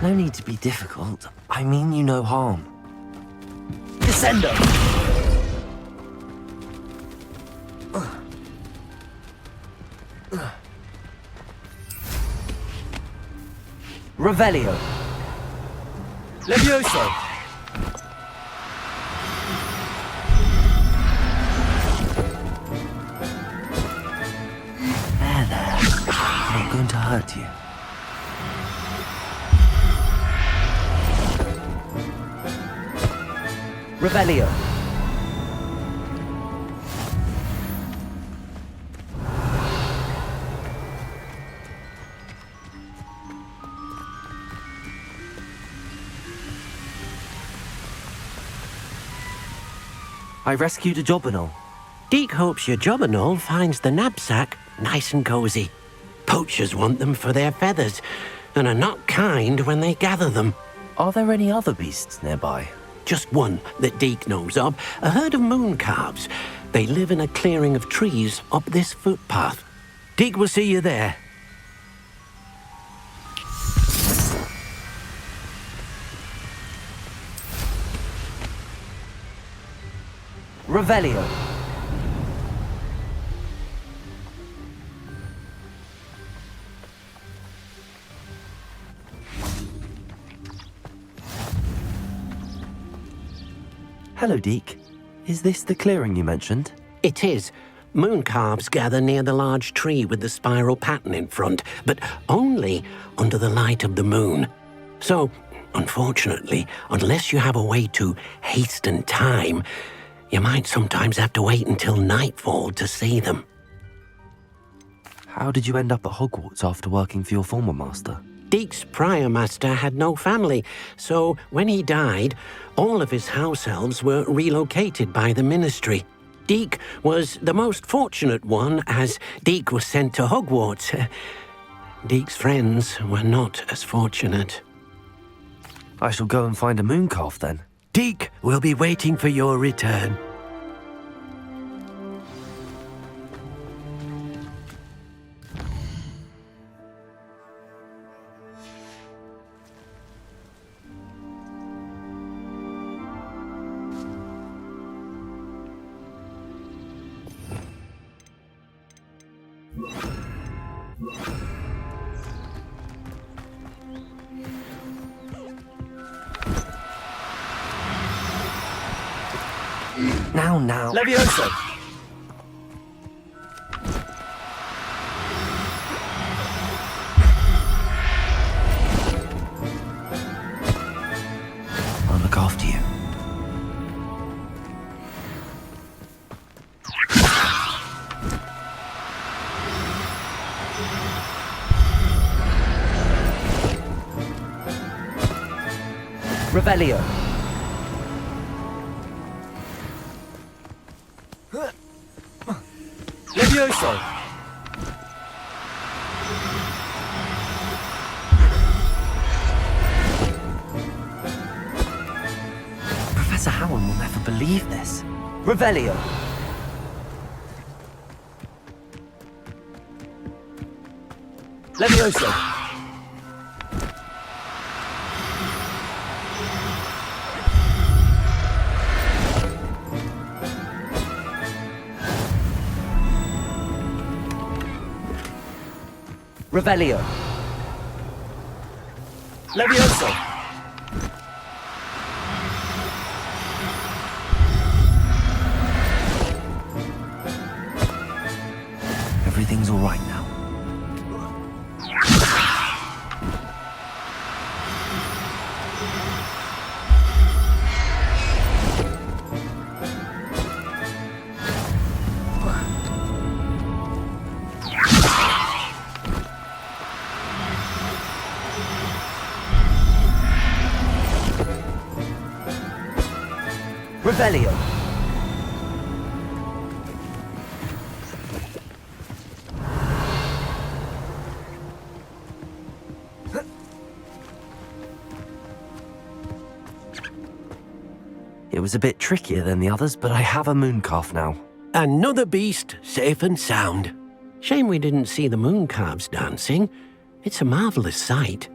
No need to be difficult. I mean you no harm. Descendo! Revelio. Levioso. There. I'm not going to hurt you. Revelio. I rescued a jobberknoll. Deke hopes your jobberknoll finds the Nab-Sack nice and cozy. Poachers want them for their feathers, and are not kind when they gather them. Are there any other beasts nearby? Just one that Deke knows of, a herd of moon calves. They live in a clearing of trees up this footpath. Deke will see you there. Revelio. Hello, Deke. Is this the clearing you mentioned? It is. Moon calves gather near the large tree with the spiral pattern in front, but only under the light of the moon. So, unfortunately, unless you have a way to hasten time, you might sometimes have to wait until nightfall to see them. How did you end up at Hogwarts after working for your former master? Deke's prior master had no family, so when he died, all of his house elves were relocated by the ministry. Deke was the most fortunate one, as Deke was sent to Hogwarts. Deke's friends were not as fortunate. I shall go and find a moon calf then. Deke will be waiting for your return. Now. Levioso! Revelio. Levioso. Professor Howard will never believe this. Revelio. Levioso. Revelio. Levioso. Everything's all right now. Revelio. It was a bit trickier than the others, but I have a mooncalf now. Another beast, safe and sound. Shame we didn't see the mooncalves dancing. It's a marvelous sight.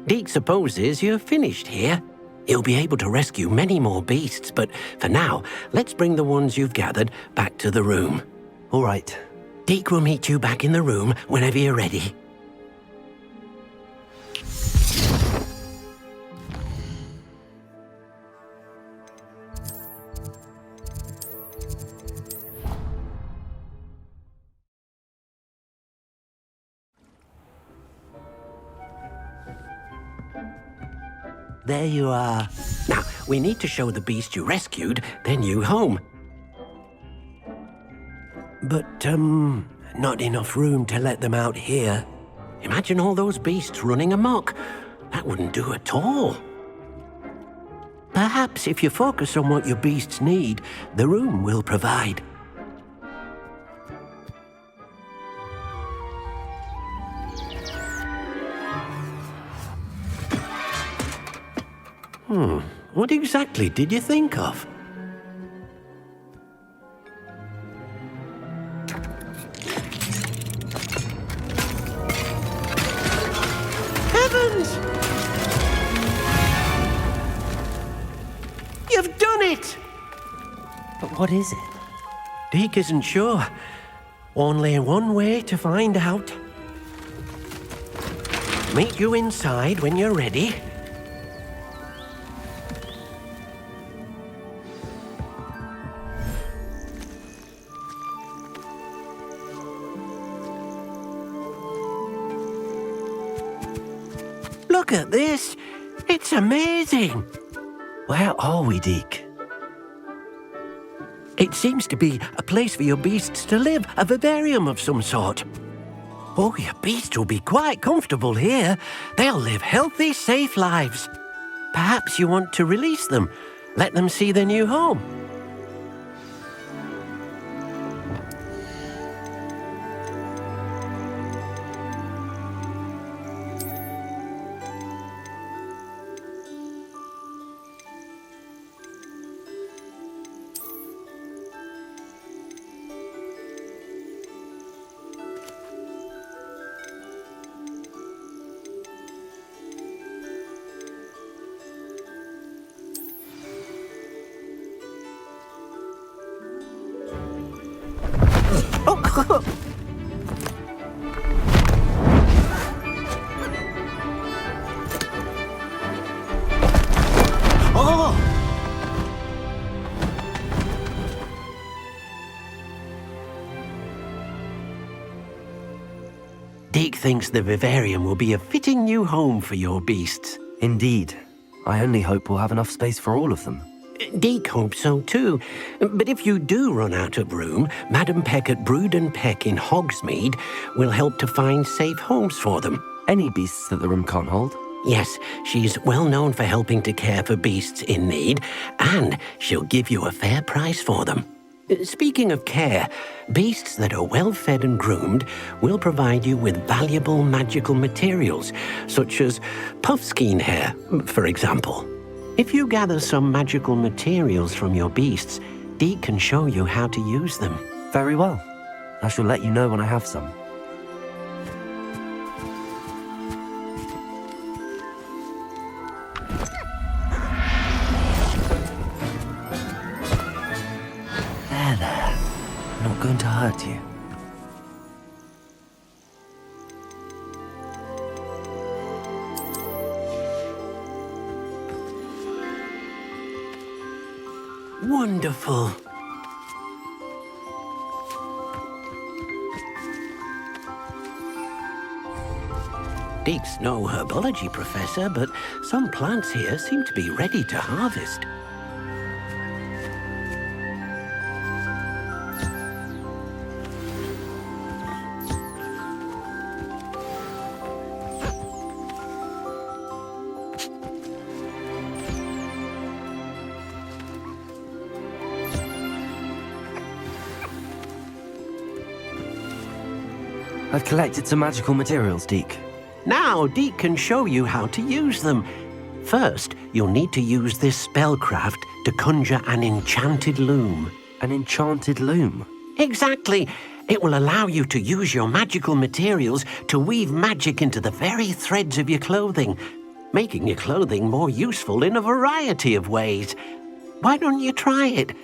Deke supposes you're finished here. He'll be able to rescue many more beasts, but for now, let's bring the ones you've gathered back to the room. All right. Deke will meet you back in the room whenever you're ready. There you are. Now, we need to show the beast you rescued their new home. But, not enough room to let them out here. Imagine all those beasts running amok. That wouldn't do at all. Perhaps if you focus on what your beasts need, the room will provide. What exactly did you think of? Heavens! You've done it! But what is it? Deke isn't sure. Only one way to find out. Meet you inside when you're ready. Look at this! It's amazing! Where are we, Deke? It seems to be a place for your beasts to live, a vivarium of some sort. Oh, your beasts will be quite comfortable here. They'll live healthy, safe lives. Perhaps you want to release them, let them see their new home. Deke thinks the vivarium will be a fitting new home for your beasts. Indeed. I only hope we'll have enough space for all of them. Deke hopes so too. But if you do run out of room, Madam Peck at Brood and Peck in Hogsmeade will help to find safe homes for them. Any beasts that the room can't hold? Yes, she's well known for helping to care for beasts in need, and she'll give you a fair price for them. Speaking of care, beasts that are well fed and groomed will provide you with valuable magical materials, such as puffskein hair, for example. If you gather some magical materials from your beasts, Deke can show you how to use them. Very well. I shall let you know when I have some. There. I'm not going to hurt you. Wonderful. Deke's no herbology professor, but some plants here seem to be ready to harvest. I've collected some magical materials, Deke. Now Deke can show you how to use them. First, you'll need to use this spellcraft to conjure an enchanted loom. An enchanted loom? Exactly. It will allow you to use your magical materials to weave magic into the very threads of your clothing, making your clothing more useful in a variety of ways. Why don't you try it?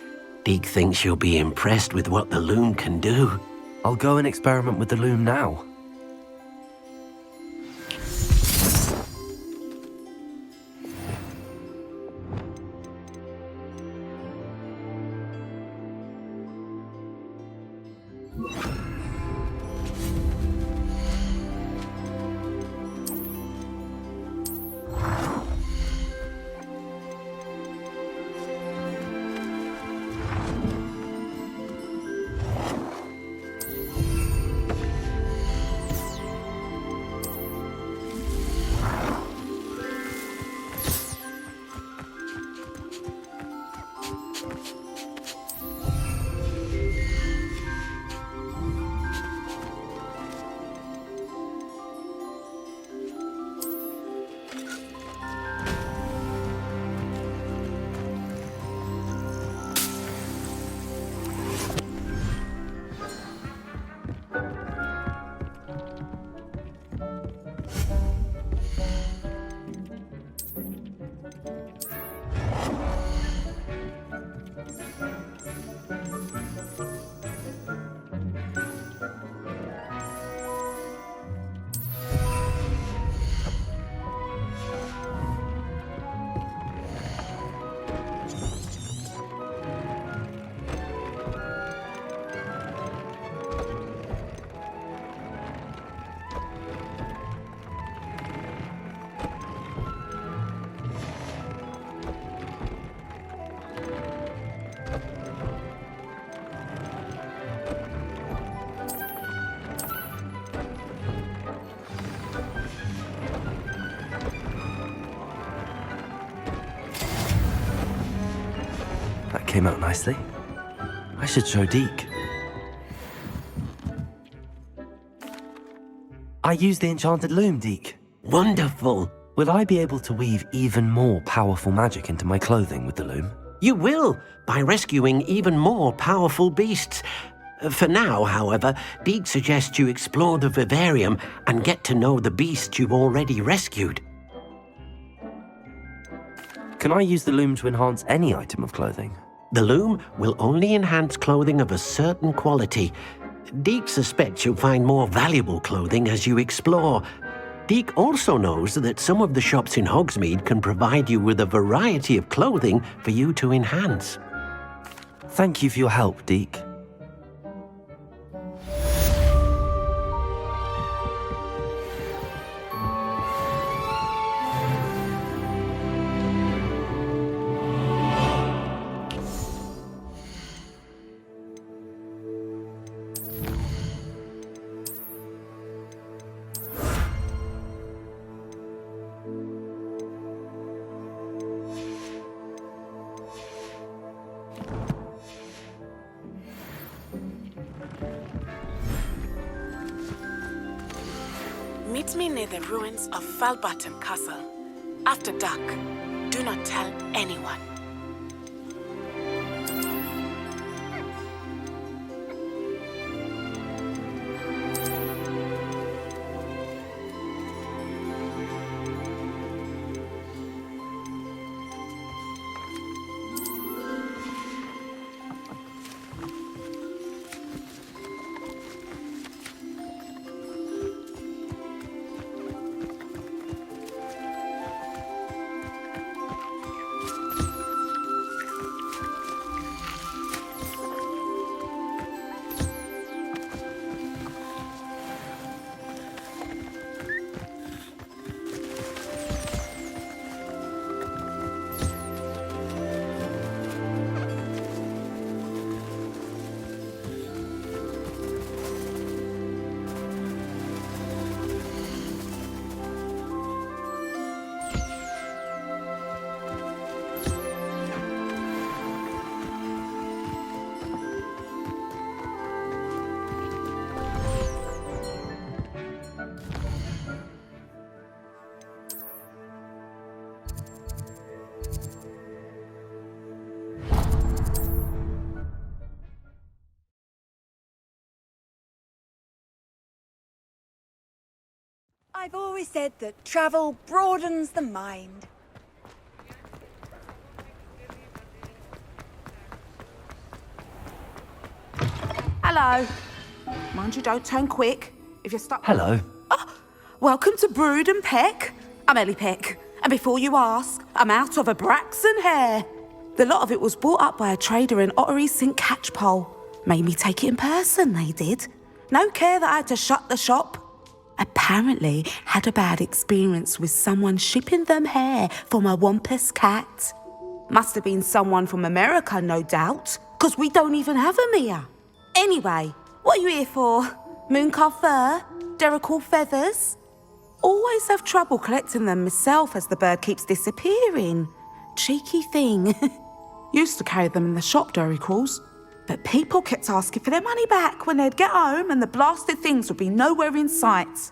Deke thinks you'll be impressed with what the loom can do. I'll go and experiment with the loom now. Came out nicely. I should show Deke. I used the enchanted loom, Deke. Wonderful. Will I be able to weave even more powerful magic into my clothing with the loom? You will, by rescuing even more powerful beasts. For now, however, Deke suggests you explore the vivarium and get to know the beasts you've already rescued. Can I use the loom to enhance any item of clothing? The loom will only enhance clothing of a certain quality. Deke suspects you'll find more valuable clothing as you explore. Deke also knows that some of the shops in Hogsmeade can provide you with a variety of clothing for you to enhance. Thank you for your help, Deke. near the ruins of Falbutton Castle. After dark, do not tell anyone. I've always said that travel broadens the mind. Hello. Mind you don't turn quick. If you're stuck... Hello. Welcome to Brood and Peck. I'm Ellie Peck. And before you ask, I'm out of a Braxton hair. The lot of it was bought up by a trader in Ottery St. Catchpole. Made me take it in person, they did. No care that I had to shut the shop. Apparently had a bad experience with someone shipping them hair from a Wampus cat. Must have been someone from America, no doubt, because we don't even have them here. Anyway, what are you here for? Mooncar fur? Derrickle feathers? Always have trouble collecting them myself as the bird keeps disappearing. Cheeky thing. Used to carry them in the shop, Derricles. But people kept asking for their money back when they'd get home and the blasted things would be nowhere in sight.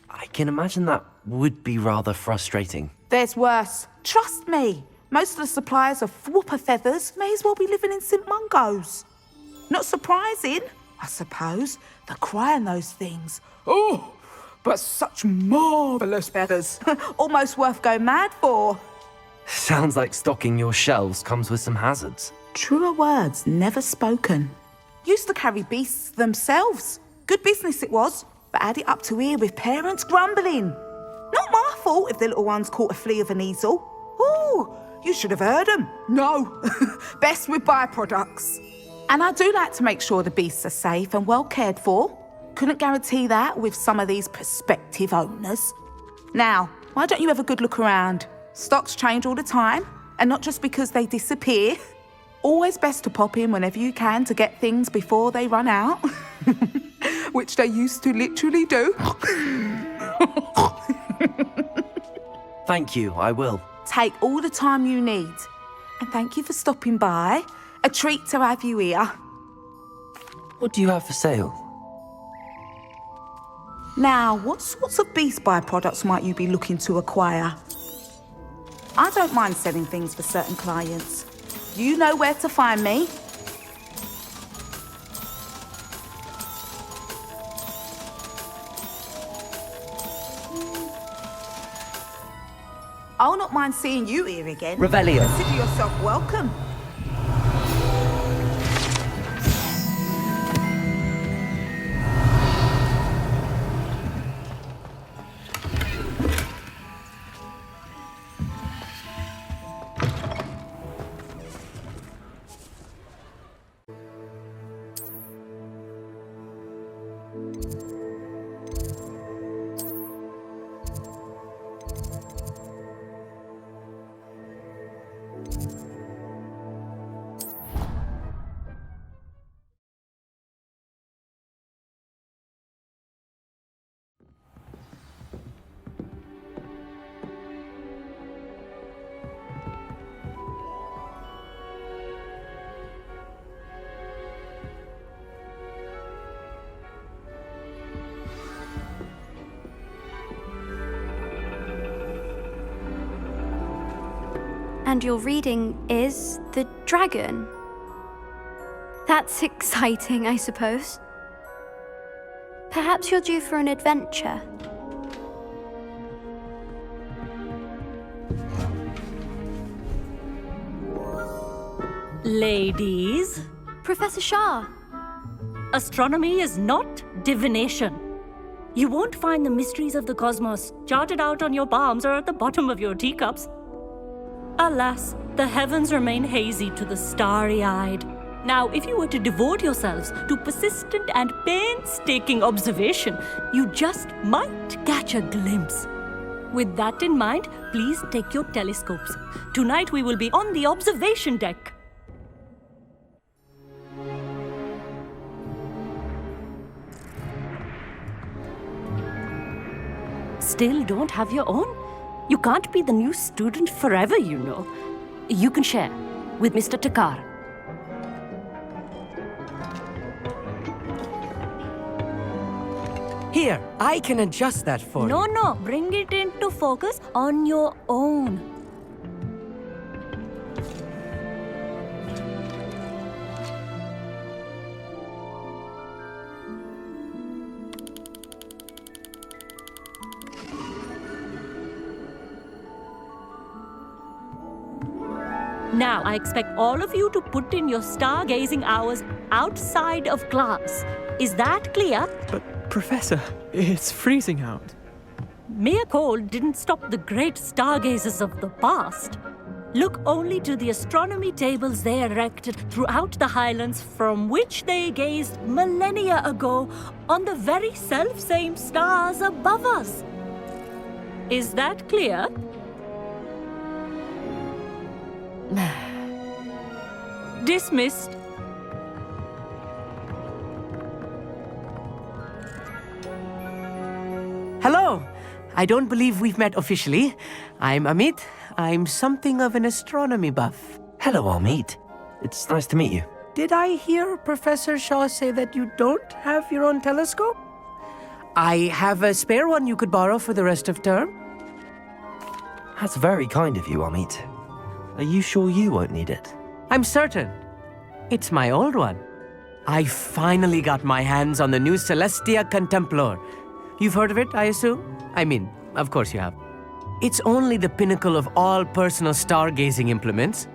I can imagine that would be rather frustrating. There's worse. Trust me. Most of the suppliers of whooper feathers may as well be living in St. Mungo's. Not surprising, I suppose, the cry in those things. Oh, but such marvellous feathers. Almost worth going mad for. Sounds like stocking your shelves comes with some hazards. Truer words never spoken. Used to carry beasts themselves. Good business it was, but had it up to here with parents grumbling. Not my fault if the little ones caught a flea of an easel. Ooh, you should have heard them. No, best with byproducts. And I do like to make sure the beasts are safe and well cared for. Couldn't guarantee that with some of these prospective owners. Now, why don't you have a good look around? Stocks change all the time, and not just because they disappear. Always best to pop in whenever you can to get things before they run out. Which they used to literally do. Thank you, I will. Take all the time you need. And thank you for stopping by. A treat to have you here. What do you have for sale? Now, what sorts of beast byproducts might you be looking to acquire? I don't mind selling things for certain clients. You know where to find me. I'll not mind seeing you here again. Revelio. Consider yourself welcome. and you're reading is the dragon. That's exciting, I suppose. Perhaps you're due for an adventure. Ladies. Professor Shah. Astronomy is not divination. You won't find the mysteries of the cosmos charted out on your palms or at the bottom of your teacups. Alas, the heavens remain hazy to the starry-eyed. Now, if you were to devote yourselves to persistent and painstaking observation, you just might catch a glimpse. With that in mind, please take your telescopes. Tonight we will be on the observation deck. Still don't have your own? You can't be the new student forever, you know. You can share with Mr. Takar. Here, I can adjust that for you. No, bring it into focus on your own. Now, I expect all of you to put in your stargazing hours outside of class. Is that clear? But, Professor, it's freezing out. Mere cold didn't stop the great stargazers of the past. Look only to the astronomy tables they erected throughout the Highlands from which they gazed millennia ago on the very self-same stars above us. Is that clear? Dismissed. Hello. I don't believe we've met officially. I'm Amit. I'm something of an astronomy buff. Hello, Amit. It's nice to meet you. Did I hear Professor Shaw say that you don't have your own telescope? I have a spare one you could borrow for the rest of term. That's very kind of you, Amit. Are you sure you won't need it? I'm certain. It's my old one. I finally got my hands on the new Celestia Contemplar. You've heard of it, I assume? I mean, of course you have. It's only the pinnacle of all personal stargazing implements.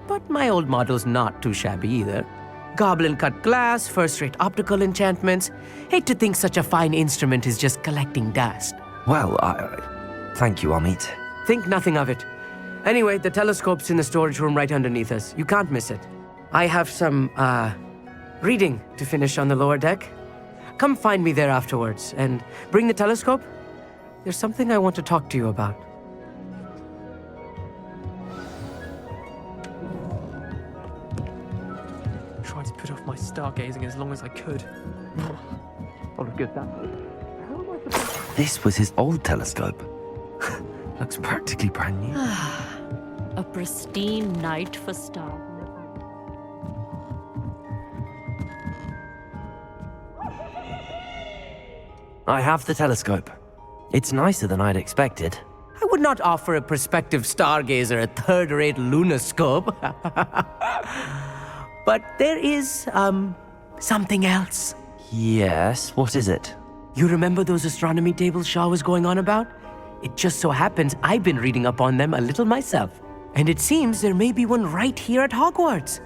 But my old model's not too shabby either. Goblin-cut glass, first-rate optical enchantments. Hate to think such a fine instrument is just collecting dust. Well, thank you, Amit. Think nothing of it. Anyway, the telescope's in the storage room right underneath us. You can't miss it. I have some, reading to finish on the lower deck. Come find me there afterwards, and bring the telescope. There's something I want to talk to you about. Tried to put off my stargazing as long as I could. Probably good that way. This was his old telescope. Looks practically brand new. A pristine night for stars. I have the telescope. It's nicer than I'd expected. I would not offer a prospective stargazer a third-rate lunoscope. But there is, something else. Yes, what is it? You remember those astronomy tables Shaw was going on about? It just so happens I've been reading up on them a little myself. And it seems there may be one right here at Hogwarts.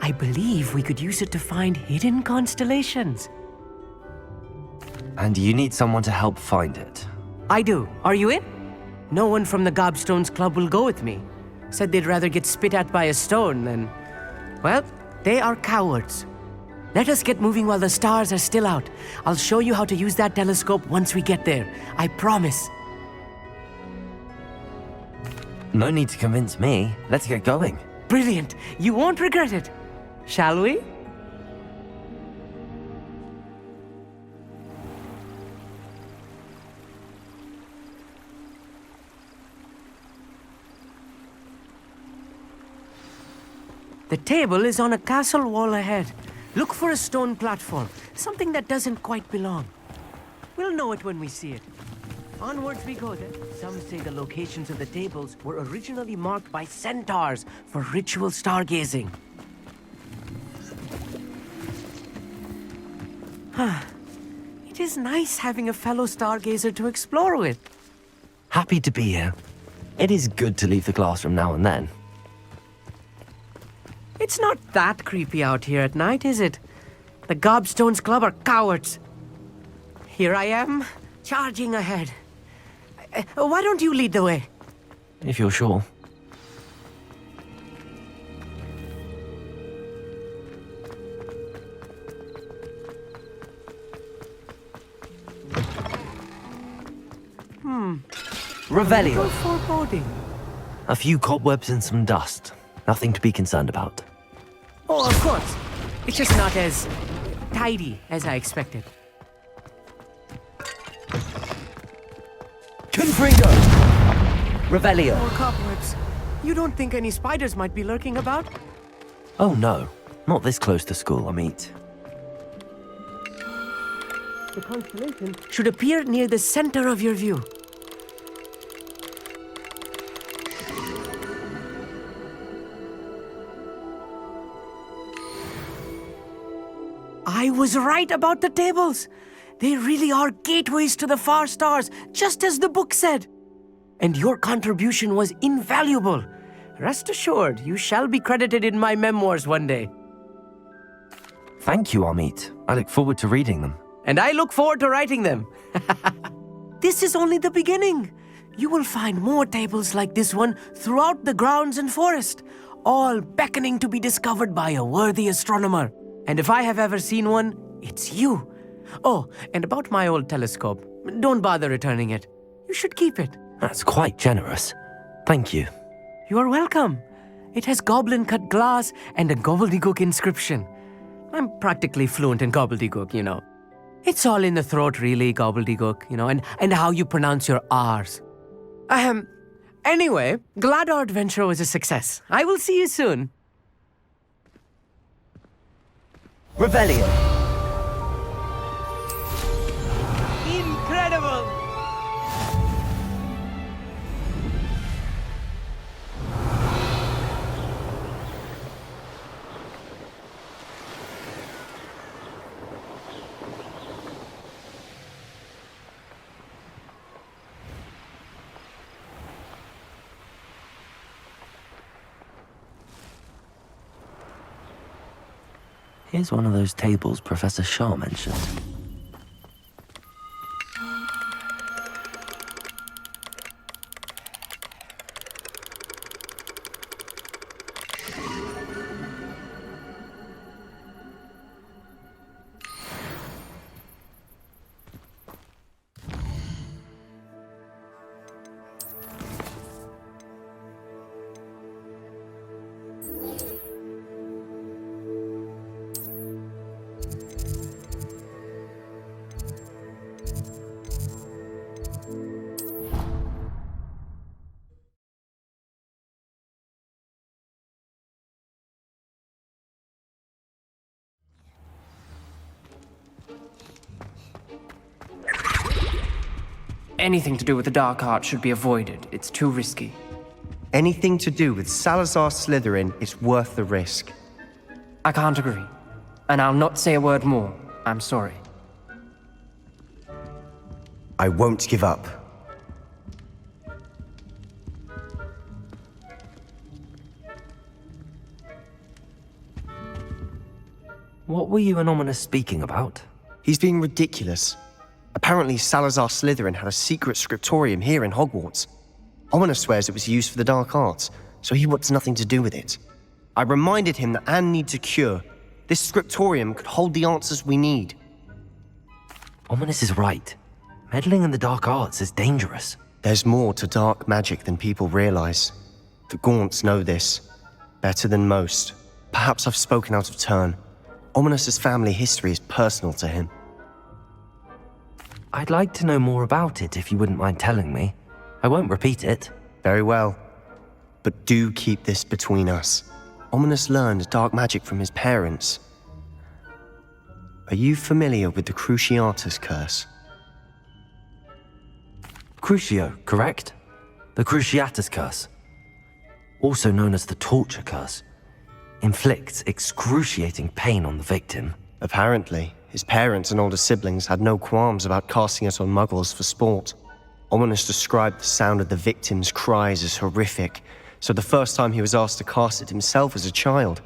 I believe we could use it to find hidden constellations. And you need someone to help find it? I do. Are you in? No one from the Gobstones Club will go with me. Said they'd rather get spit at by a stone than... Well, they are cowards. Let us get moving while the stars are still out. I'll show you how to use that telescope once we get there. I promise. No need to convince me. Let's get going. Brilliant. You won't regret it. Shall we? The table is on a castle wall ahead. Look for a stone platform, something that doesn't quite belong. We'll know it when we see it. Onwards we go then. Some say the locations of the tables were originally marked by centaurs for ritual stargazing. It is nice having a fellow stargazer to explore with. Happy to be here. It is good to leave the classroom now and then. It's not that creepy out here at night, is it? The Gobstones Club are cowards. Here I am, charging ahead. Why don't you lead the way? If you're sure. Revelio. Foreboding. A few cobwebs and some dust. Nothing to be concerned about. Oh, of course. It's just not as tidy as I expected. Confringo! Revelio. More cobwebs. You don't think any spiders might be lurking about? Oh no, not this close to school, Amit. The constellation should appear near the center of your view. I was right about the tables. They really are gateways to the far stars, just as the book said. And your contribution was invaluable. Rest assured, you shall be credited in my memoirs one day. Thank you, Amit. I look forward to reading them. And I look forward to writing them. This is only the beginning. You will find more tables like this one throughout the grounds and forest, all beckoning to be discovered by a worthy astronomer. And if I have ever seen one, it's you. Oh, and about my old telescope, don't bother returning it. You should keep it. That's quite generous. Thank you. You are welcome. It has goblin-cut glass and a gobbledygook inscription. I'm practically fluent in gobbledygook, you know. It's all in the throat, really, gobbledygook, you know, and how you pronounce your R's. Anyway, glad our adventure was a success. I will see you soon. Revelio. Incredible! Here's one of those tables Professor Shah mentioned. Anything to do with the dark art should be avoided. It's too risky. Anything to do with Salazar Slytherin is worth the risk. I can't agree. And I'll not say a word more. I'm sorry. I won't give up. What were you and Ominous speaking about? He's being ridiculous. Apparently, Salazar Slytherin had a secret scriptorium here in Hogwarts. Ominous swears it was used for the dark arts, so he wants nothing to do with it. I reminded him that Anne needs a cure. This scriptorium could hold the answers we need. Ominous is right. Meddling in the dark arts is dangerous. There's more to dark magic than people realize. The Gaunts know this. Better than most. Perhaps I've spoken out of turn. Ominous's family history is personal to him. I'd like to know more about it if you wouldn't mind telling me. I won't repeat it. Very well. But do keep this between us. Ominous learned dark magic from his parents. Are you familiar with the Cruciatus curse? Crucio, correct? The Cruciatus Curse, also known as the Torture Curse, inflicts excruciating pain on the victim. Apparently, his parents and older siblings had no qualms about casting it on muggles for sport. Ominous described the sound of the victim's cries as horrific, so the first time he was asked to cast it himself as a child,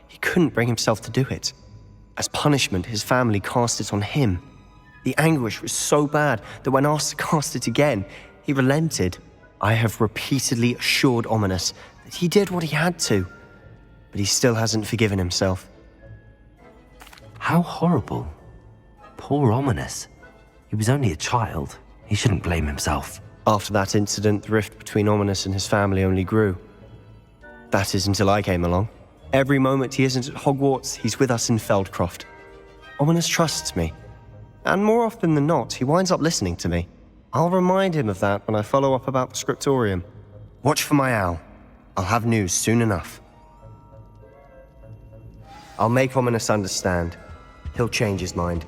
he couldn't bring himself to do it. As punishment, his family cast it on him. The anguish was so bad that when asked to cast it again, he relented. I have repeatedly assured Ominous that he did what he had to, but he still hasn't forgiven himself. How horrible. Poor Ominous. He was only a child. He shouldn't blame himself. After that incident, the rift between Ominous and his family only grew. That is until I came along. Every moment he isn't at Hogwarts, he's with us in Feldcroft. Ominous trusts me. And more often than not, he winds up listening to me. I'll remind him of that when I follow up about the scriptorium. Watch for my owl. I'll have news soon enough. I'll make Ominous understand. He'll change his mind.